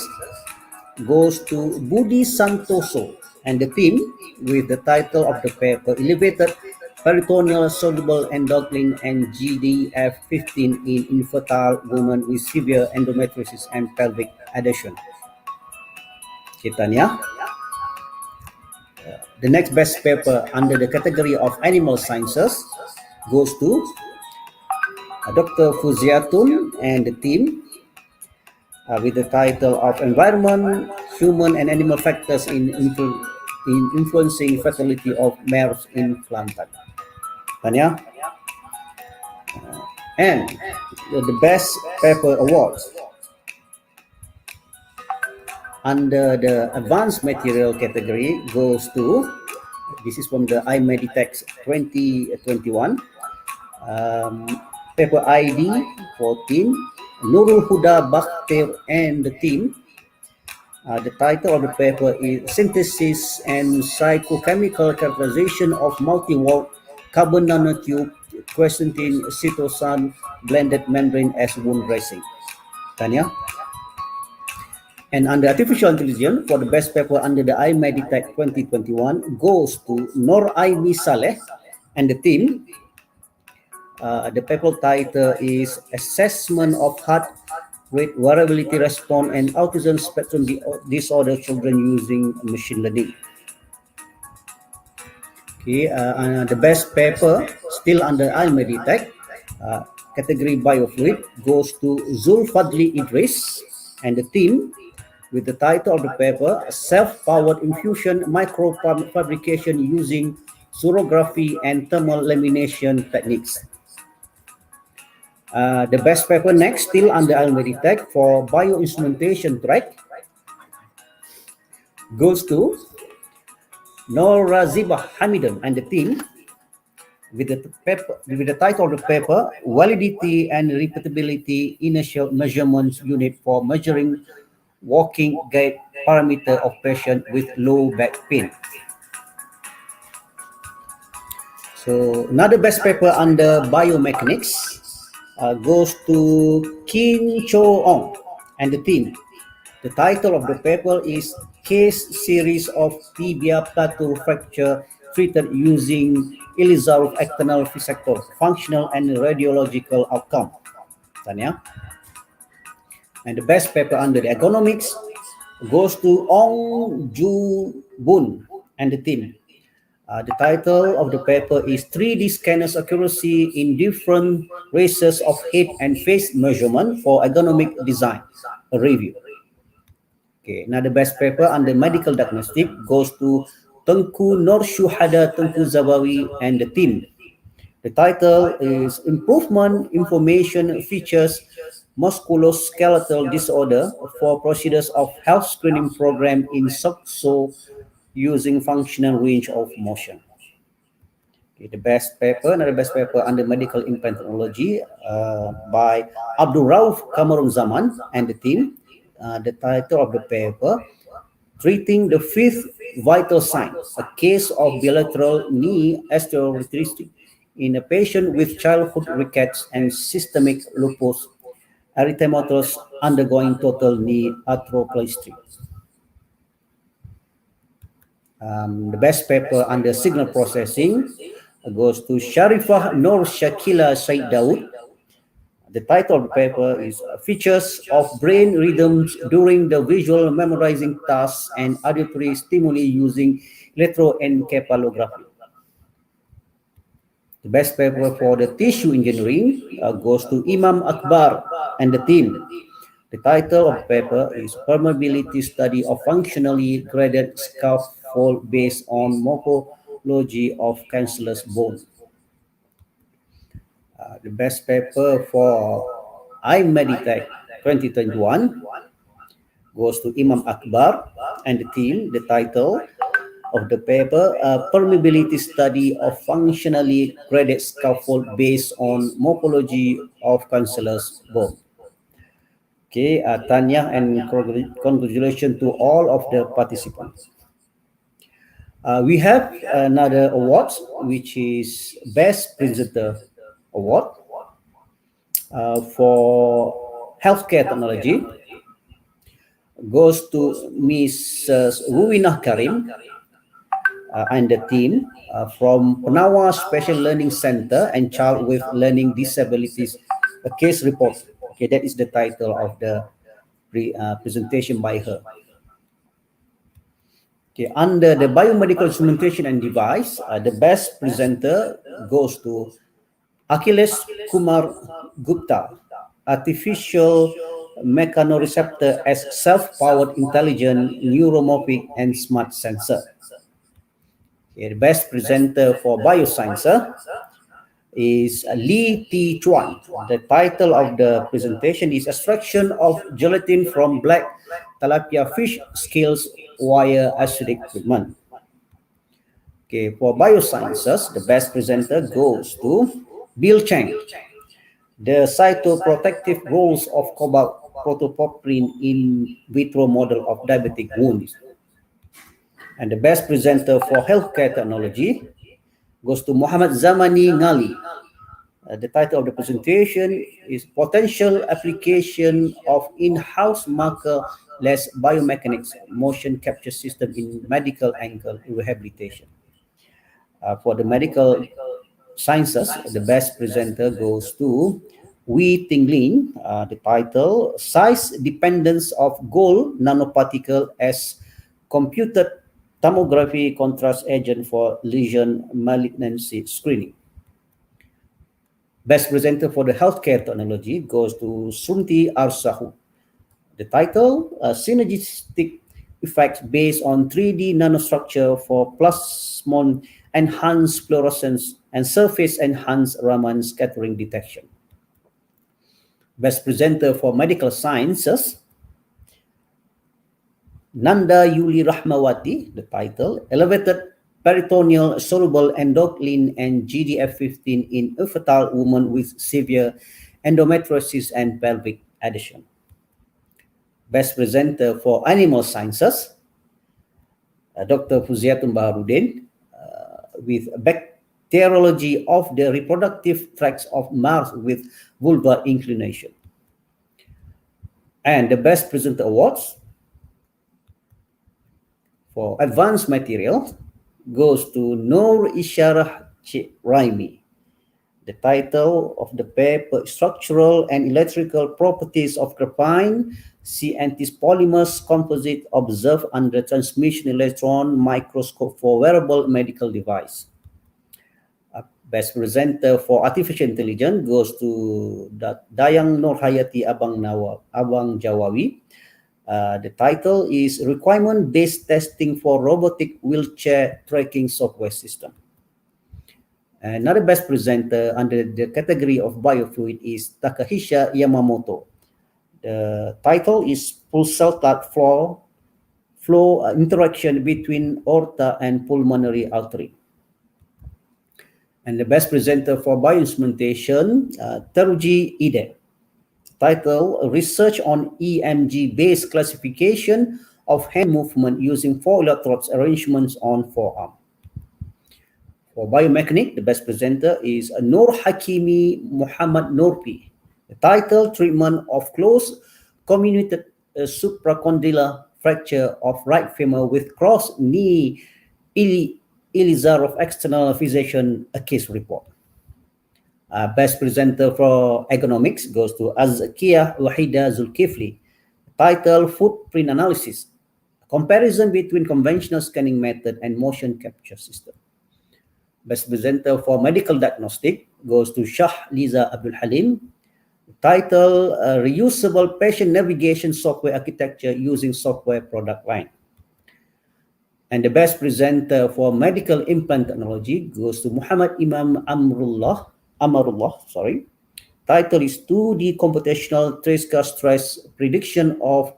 goes to Budi Santoso and the team with the title of the paper Elevated Peritoneal Soluble Endocrine and GDF15 in Infertile Women with Severe Endometriosis and Pelvic Adhesion. Okay, Tanya. The next best paper under the category of animal sciences goes to Dr. Fuziatun and the team with the title of Environment, Human and Animal Factors in Influencing Fertility of Mares in Kelantan. Tanya? And the best paper awards under the advanced material category goes to, this is from the IMEDIST2021, paper ID 14, Nurul Huda Bakhtir and the team. The title of the paper is Synthesis and Psychochemical Characterization of Multi-Walled Carbon Nanotube Quercetin Cytosine Blended Membrane as Wound Dressing. Tanya? And under artificial intelligence, for the best paper under the IMEDITech 2021 goes to Nor Aini Saleh and the team. The paper title is Assessment of Heart Rate Variability Response and Autism Spectrum Disorder Children Using Machine Learning. Okay, the best paper still under IMEDITech category Biofluid goes to Zulfadli Idris and the team with the title of the paper Self-Powered Infusion Microfabrication Using Surrography and Thermal Lamination Techniques. The best paper next still under IMEDITech for bioinstrumentation track goes to Norazibah Hamidan and the team with the title of the paper Validity and Repeatability Initial Measurements Unit for Measuring Walking Gait Parameter of Patient with Low Back Pain. So another best paper under biomechanics goes to Kim Cho Ong and the team. The title of the paper is Case Series of Tibia Plateau Fracture Treated Using Elizarov External Resector, Functional and Radiological Outcome. Tanya? And the best paper under the ergonomics goes to Ong Ju Boon and the team. The title of the paper is 3D Scanners Accuracy in Different Races of Head and Face Measurement for Ergonomic Design, a review. Okay, now the best paper under medical diagnostic goes to Tengku Nur Syuhada Tengku Zabawi and the team. The title is Improvement Information Features Musculoskeletal Disorder for Procedures of Health Screening Program in SOCSO using Functional Range of Motion. Okay, the best paper, another best paper under Medical Implant Technology by Abdul Rauf Kamarun Zaman and the team. The title of the paper, Treating the Fifth Vital Sign, a case of bilateral knee osteoarthritis in a patient with childhood rickets and systemic lupus erythematosus undergoing total knee arthroplasty. The best paper under signal processing goes to Sharifah Nur Shakila Said Daud. The title of the paper is Features of Brain Rhythms During the Visual Memorizing Tasks and Auditory Stimuli Using Electroencephalography. The best paper for the tissue engineering goes to Imam Akbar and the team. The title of the paper is Permeability Study of Functionally Graded Scaffold Based on Morphology of Cancellous Bone. The best paper for IMEDITech 2021 goes to Imam Akbar and the team. The title of the paper, Permeability Study of Functionally Graded Scaffold Based on Morphology of Cancellous Bone. Okay, Tanya, and congratulations to all of the participants. We have another award, which is Best Presenter Award for healthcare technology. Goes to Miss Ruwinah Karim and the team from Penawa Special Learning Center and Child with Learning Disabilities, a case report. Okay, that is the title of the presentation by her. Okay, under the biomedical instrumentation and device, the best presenter goes to Achilles Kumar Gupta, artificial mechanoreceptor as self-powered intelligent neuromorphic and smart sensor. Okay, the best presenter for bioscience is Li Ti Chuan. The title of the presentation is Extraction of Gelatin from Black Tilapia Fish Scales via Acidic Treatment. Okay, for biosciences, the best presenter goes to Bill Chang. The cytoprotective roles of cobalt protoporphyrin in vitro model of diabetic wounds. And the best presenter for healthcare technology goes to Muhammad Zamani Ngali. The title of the presentation is Potential Application of In-House Marker-less Biomechanics Motion Capture System in Medical Ankle Rehabilitation. For the medical sciences, the best presenter goes to Wei Ting Lin. The title, Size Dependence of Gold Nanoparticle as Computed Tomography Contrast Agent for Lesion Malignancy Screening. Best presenter for the healthcare technology goes to Sunti Arsahu. The title, Synergistic Effects Based on 3D Nanostructure for Plasmon Enhanced Fluorescence and Surface Enhanced Raman Scattering Detection. Best presenter for medical sciences, Nanda Yuli Rahmawati. The title, Elevated Peritoneal Soluble Endocrine and GDF15 in infertile women with severe endometriosis and pelvic adhesion. Best presenter for animal sciences, Dr. Fuziatun Baharudin, with bacteriology of the reproductive tracts of males with vulvar inclination. And the best presenter awards for advanced material goes to Noor Isyarah Raimi. The title of the paper, Structural and Electrical Properties of Graphene C-Antis Polymers Composite Observed Under Transmission Electron Microscope for Wearable Medical Device. Best presenter for artificial intelligence goes to Dayang Nurhayati Abang Jawawi. The title is Requirement-Based Testing for Robotic Wheelchair Tracking Software System. Another best presenter under the category of biofluid is Takahisha Yamamoto. The title is Pulsatile Flow Interaction Between Aorta and Pulmonary Artery. And the best presenter for bioinstrumentation, Teruji Ide. Title, Research on EMG-based classification of hand movement using 4 electrodes arrangements on forearm. For biomechanics, the best presenter is Nur Hakimi Muhammad Nurpi. The title, Treatment of Closed Comminuted Supracondylar Fracture of Right Femur with Cross Knee Elizar of External Fixation, a case report. Best presenter for ergonomics goes to Azkia Wahida Zulkifli. Title, Footprint Analysis, Comparison between Conventional Scanning Method and Motion Capture System. Best presenter for medical diagnostic goes to Shah Liza Abdul Halim. Title, Reusable Patient Navigation Software Architecture Using Software Product Line. And the best presenter for medical implant technology goes to Muhammad Imam Amarullah. Title is 2D Computational Tracer Stress Prediction of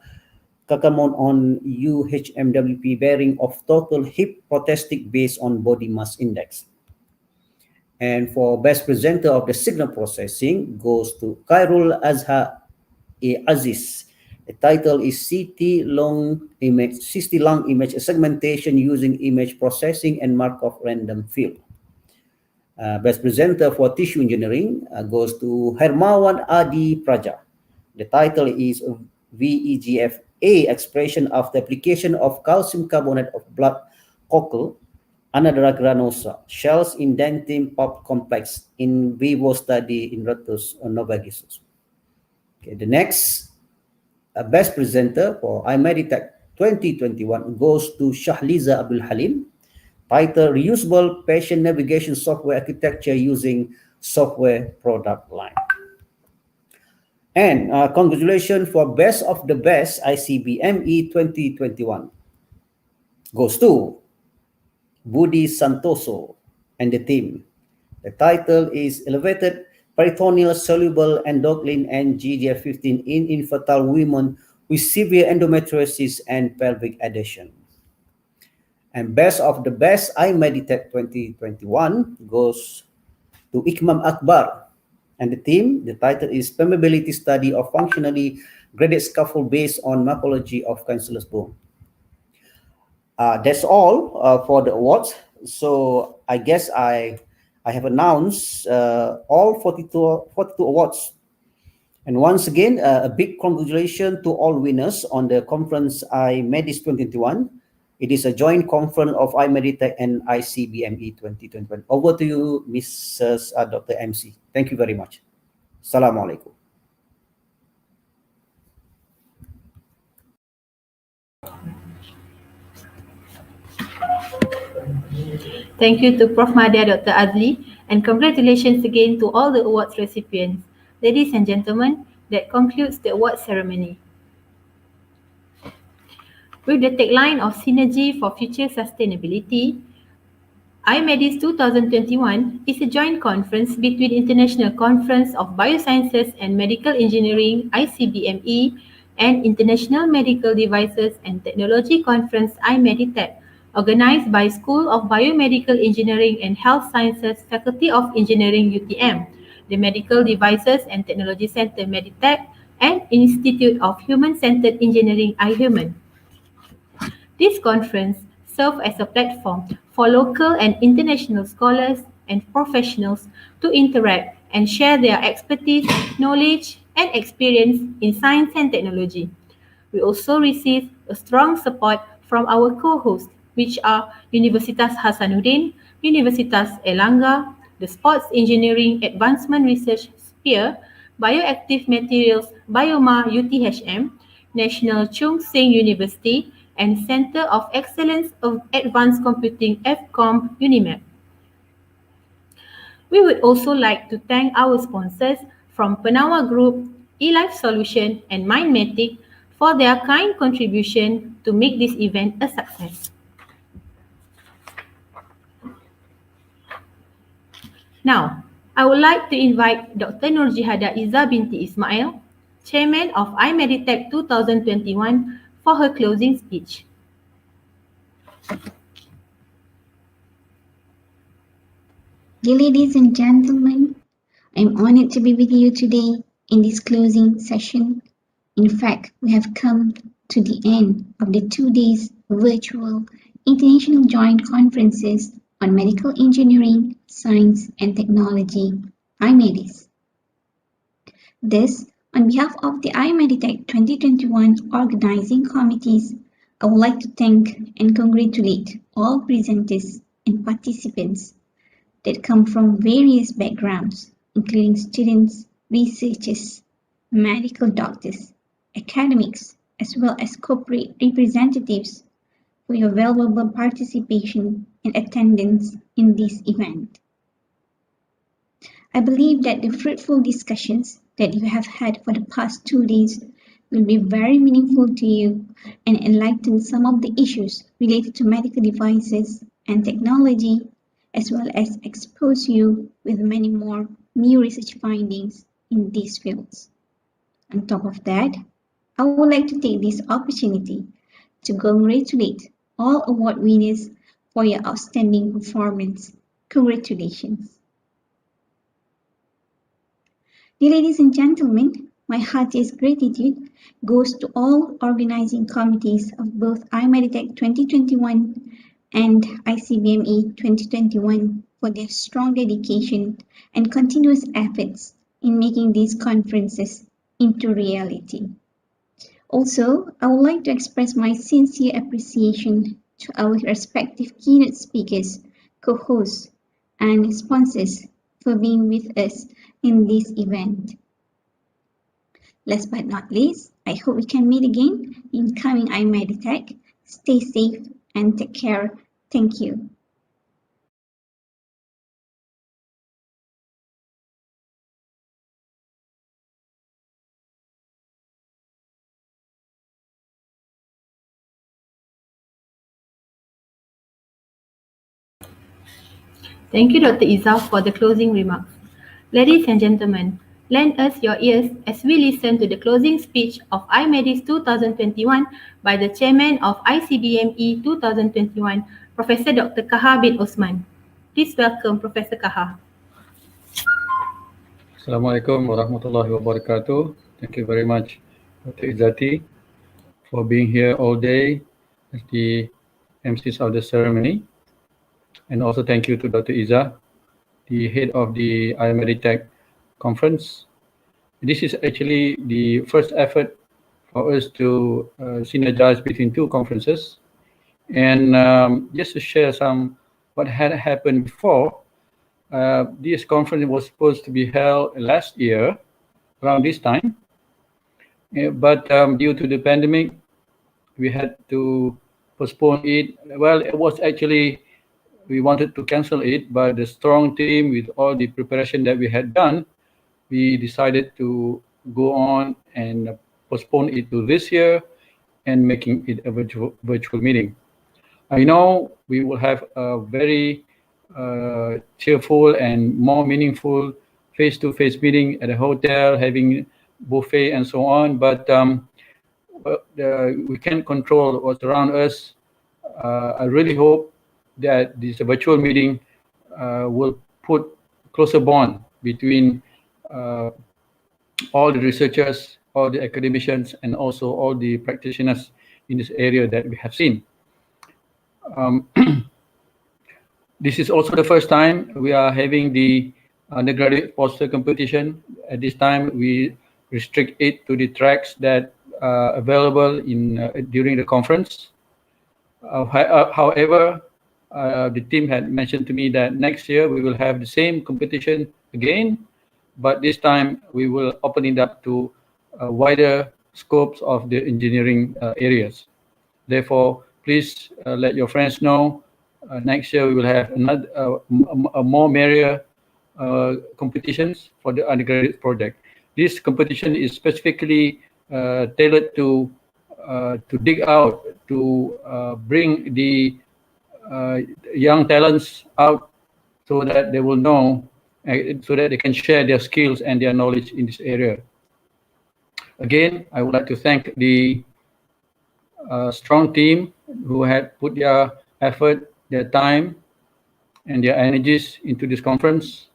Kakamon on UHMWP bearing of total hip prosthetic based on body mass index. And for best presenter of the signal processing goes to Khairul Azhar A. Aziz. The title is CT lung image segmentation using image processing and Markov random field. Best presenter for tissue engineering goes to Hermawan Adi Praja. The title is VEGF-A expression of the application of calcium carbonate of blood cockle, Anadra granosa, shells in dentin pulp complex in vivo study in Ratus novagisus. Okay, the next best presenter for IMEDIST 2021 goes to Shahliza Abdul Halim. Title Reusable Patient Navigation Software Architecture Using Software Product Line. And congratulations for Best of the Best ICBME 2021 goes to Budi Santoso and the team. The title is Elevated Peritoneal Soluble Endocrine and GDF15 in Infertile Women with Severe Endometriosis and Pelvic Adhesion. And Best of the Best IMEDIST 2021 goes to Ikmam Akbar and the team. The title is Permeability Study of Functionally Graded Scaffold Based on Morphology of Cancellous Bone. That's all for the awards. So I guess I have announced all 42 awards. And once again, a big congratulations to all winners on the conference IMEDIST 2021. It is a joint conference of IMEDIST and ICBME 2021. Over to you, Mrs. Dr. MC. Thank you very much. Assalamualaikum. Thank you to Prof. Madya, Dr. Azli, and congratulations again to all the awards recipients. Ladies and gentlemen, that concludes the award ceremony. With the tagline of Synergy for Future Sustainability, IMEDIST 2021 is a joint conference between International Conference of Biosciences and Medical Engineering ICBME and International Medical Devices and Technology Conference IMEDITEC, organized by School of Biomedical Engineering and Health Sciences, Faculty of Engineering UTM, the Medical Devices and Technology Center MEDITEC, and Institute of Human-Centered Engineering iHuman. This conference serves as a platform for local and international scholars and professionals to interact and share their expertise, knowledge, and experience in science and technology. We also receive a strong support from our co-hosts, which are Universitas Hasanuddin, Universitas Erlangga, the Sports Engineering Advancement Research Sphere, Bioactive Materials Bioma UTHM, National Chung Seng University, and Center of Excellence of Advanced Computing FCOM UNIMAP. We would also like to thank our sponsors from Penawa Group, eLife Solution, and Mindmatic for their kind contribution to make this event a success. Now, I would like to invite Dr. Nurjihada Izzah binti Ismail, Chairman of IMEDITEC 2021, for her closing speech. Dear ladies and gentlemen, I'm honored to be with you today in this closing session. In fact, we have come to the end of the 2 days virtual international joint conferences on medical engineering, science and technology, IMEDIST. Thus, on behalf of the IMEDITEC 2021 organizing committees, I would like to thank and congratulate all presenters and participants that come from various backgrounds, including students, researchers, medical doctors, academics, as well as corporate representatives for your valuable participation and attendance in this event. I believe that the fruitful discussions that you have had for the past 2 days will be very meaningful to you and enlighten some of the issues related to medical devices and technology, as well as expose you with many more new research findings in these fields. On top of that, I would like to take this opportunity to congratulate all award winners for your outstanding performance. Congratulations. Dear ladies and gentlemen, my heartiest gratitude goes to all organizing committees of both IMEDITEC 2021 and ICBME 2021 for their strong dedication and continuous efforts in making these conferences into reality. Also, I would like to express my sincere appreciation to our respective keynote speakers, co-hosts, and sponsors for being with us in this event. Last but not least, I hope we can meet again in coming IMEDITEC. Stay safe and take care. Thank you. Thank you, Dr. Izzah, for the closing remarks. Ladies and gentlemen, lend us your ears as we listen to the closing speech of IMEDIST 2021 by the Chairman of ICBME 2021, Professor Dr. Kaha bin Osman. Please welcome Professor Kaha. Assalamualaikum warahmatullahi wabarakatuh. Thank you very much, Dr. Izzati, for being here all day as the MCs of the ceremony. And also thank you to Dr. Izzah, the head of the IMEDITEC conference. This is actually the first effort for us to synergize between two conferences. And just to share some what had happened before, this conference was supposed to be held last year around this time, but due to the pandemic, we had to postpone it. Well, it was actually, we wanted to cancel it, but the strong team with all the preparation that we had done, we decided to go on and postpone it to this year and making it a virtual meeting. I know we will have a very cheerful and more meaningful face-to-face meeting at a hotel, having buffet and so on, but we can't control what's around us. I really hope that this virtual meeting will put closer bond between all the researchers, all the academicians, and also all the practitioners in this area that we have seen. This is also the first time we are having the undergraduate poster competition. At this time, we restrict it to the tracks that are available during the conference. However, the team had mentioned to me that next year we will have the same competition again, but this time we will open it up to wider scopes of the engineering areas. Therefore, please let your friends know next year we will have another more merrier competitions for the undergraduate project. This competition is specifically tailored to dig out, to bring the young talents out so that they will know, so that they can share their skills and their knowledge in this area. Again, I would like to thank the strong team who had put their effort, their time, and their energies into this conference.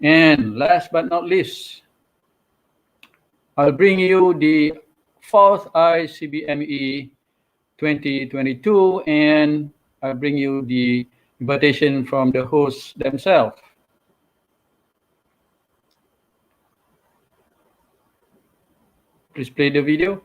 And last but not least, I'll bring you the 4th ICBME 2022, and I bring you the invitation from the hosts themselves. Please play the video.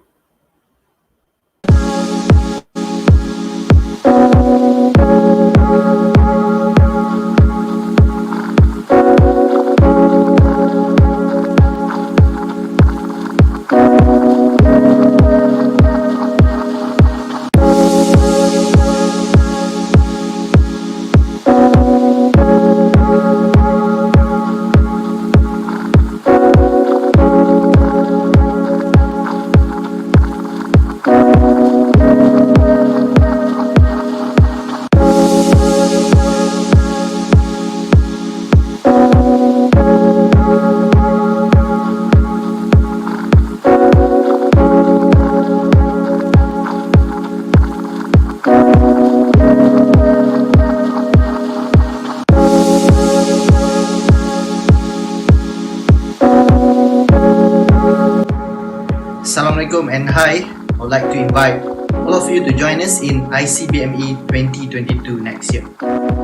and hi. I would like to invite all of you to join us in ICBME 2022 next year.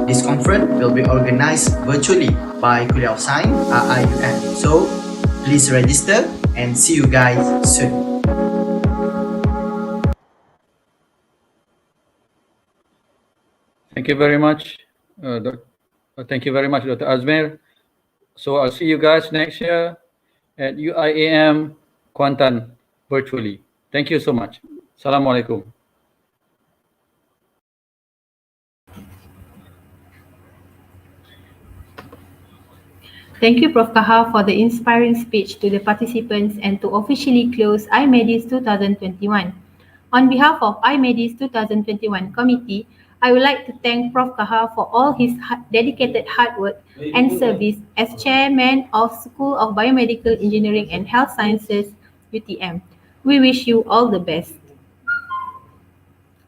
This conference will be organized virtually by Kuliah of Science RIUM. So please register and see you guys soon. Thank you very much. Thank you very much, Dr. Azmir. So I'll see you guys next year at UIAM Kuantan virtually. Thank you so much. Assalamualaikum. Thank you, Prof. Kaha, for the inspiring speech to the participants and to officially close IMEDIST 2021. On behalf of IMEDIST 2021 committee, I would like to thank Prof. Kaha for all his dedicated hard work and service as Chairman of School of Biomedical Engineering and Health Sciences, UTM. We wish you all the best.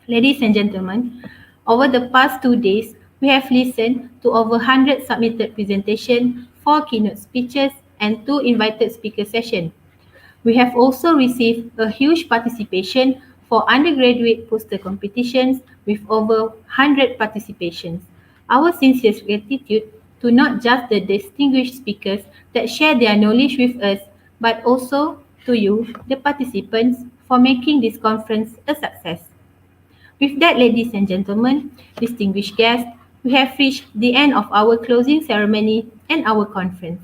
Ladies and gentlemen, over the past 2 days, we have listened to over 100 submitted presentations, 4 keynote speeches, and 2 invited speaker sessions. We have also received a huge participation for undergraduate poster competitions with over 100 participations. Our sincerest gratitude to not just the distinguished speakers that share their knowledge with us, but also to you, the participants, for making this conference a success. With that, ladies and gentlemen, distinguished guests, we have reached the end of our closing ceremony and our conference.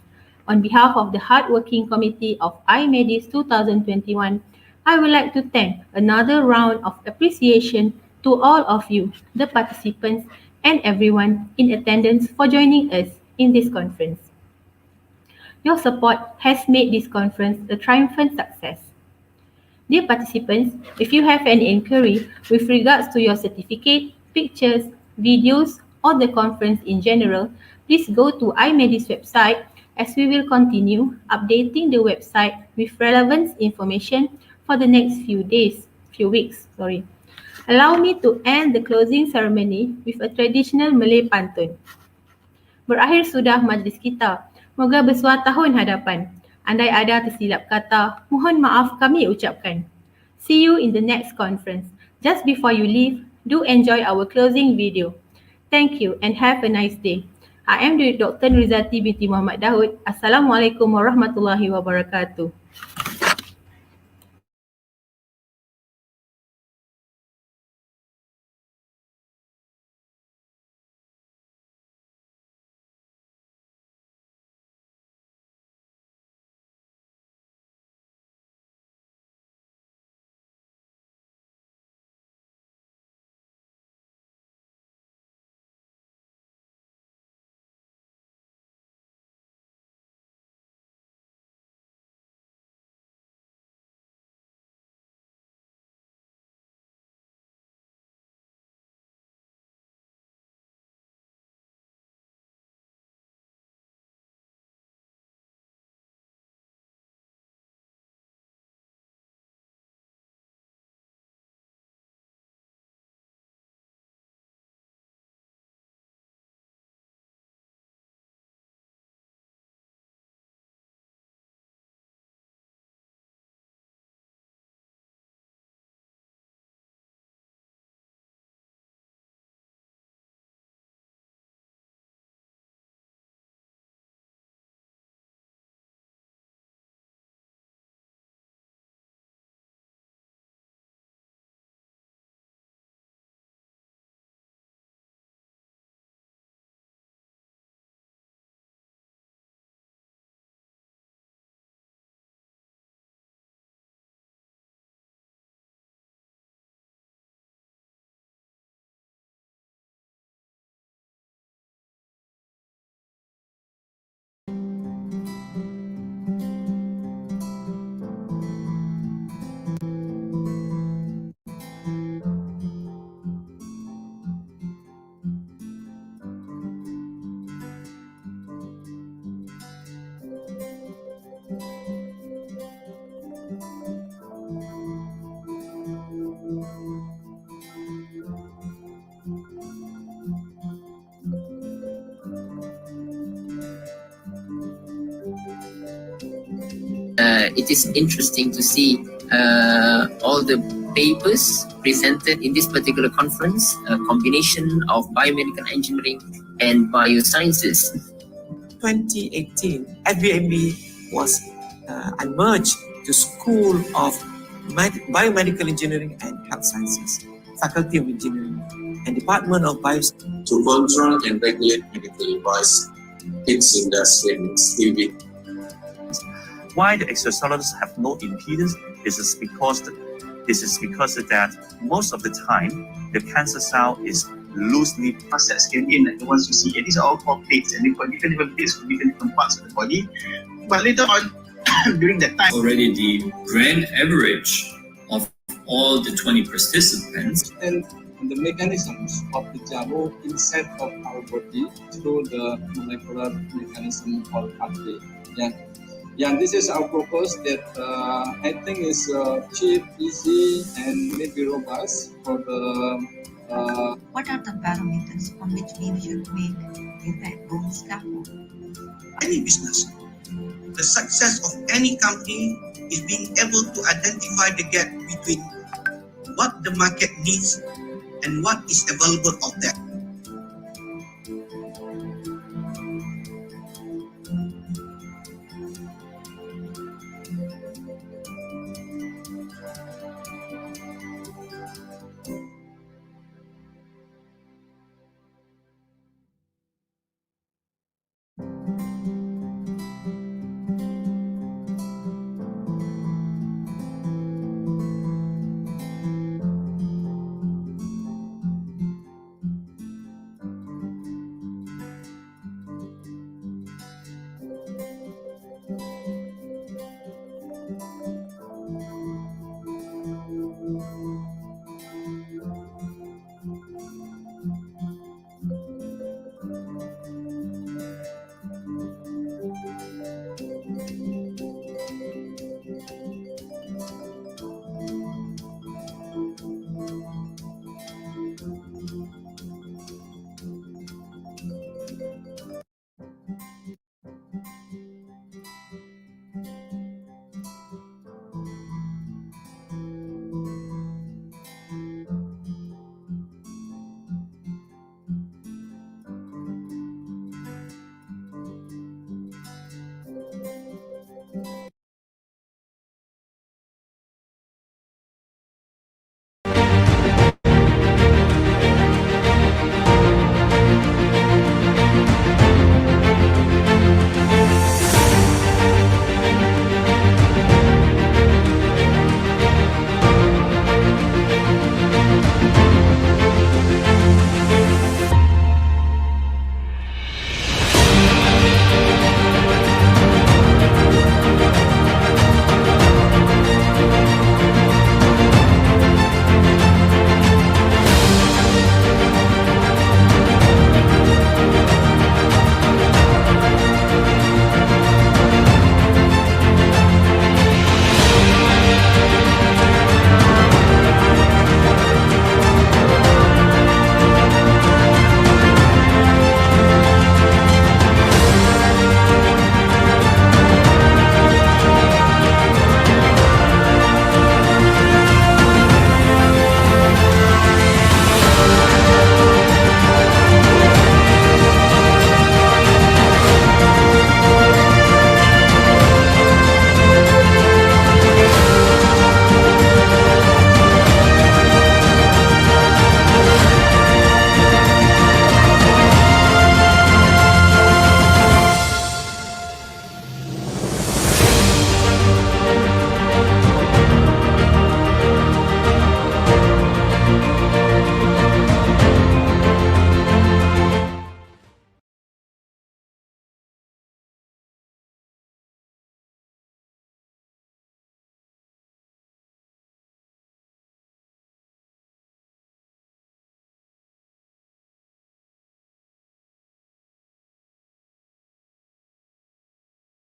On behalf of the hardworking committee of IMEDIS 2021, I would like to thank another round of appreciation to all of you, the participants, and everyone in attendance for joining us in this conference. Your support has made this conference a triumphant success. Dear participants, if you have any inquiry with regards to your certificate, pictures, videos, or the conference in general, please go to IMEDIS website as we will continue updating the website with relevant information for the next few weeks. Allow me to end the closing ceremony with a traditional Malay pantun. Berakhir sudah majlis kita. Moga bersuah tahun hadapan. Andai ada tersilap kata, mohon maaf kami ucapkan. See you in the next conference. Just before you leave, do enjoy our closing video. Thank you and have a nice day. I am Dr. Nurizati binti Muhammad Daud. Assalamualaikum warahmatullahi wabarakatuh. It is interesting to see all the papers presented in this particular conference, a combination of biomedical engineering and biosciences. 2018, FBMB was emerged to School of Biomedical Engineering and Health Sciences, Faculty of Engineering, and Department of Biosciences. To control and regulate medical device, its industry still be. Why the exosolutions have no impedance? This is because that most of the time the cancer cell is loosely processed in, like the ones you see. And these are all called plates, and they've got different plates for different parts of the body. But later on, during that time, already the grand average of all the 20 participants. And the mechanisms of the JAWO inside of our body through the molecular mechanism called pathway. Yeah, this is our purpose that I think is cheap, easy, and maybe robust for the. What are the parameters on which we should make the backbone scaffold? Any business, the success of any company is being able to identify the gap between what the market needs and what is available of that.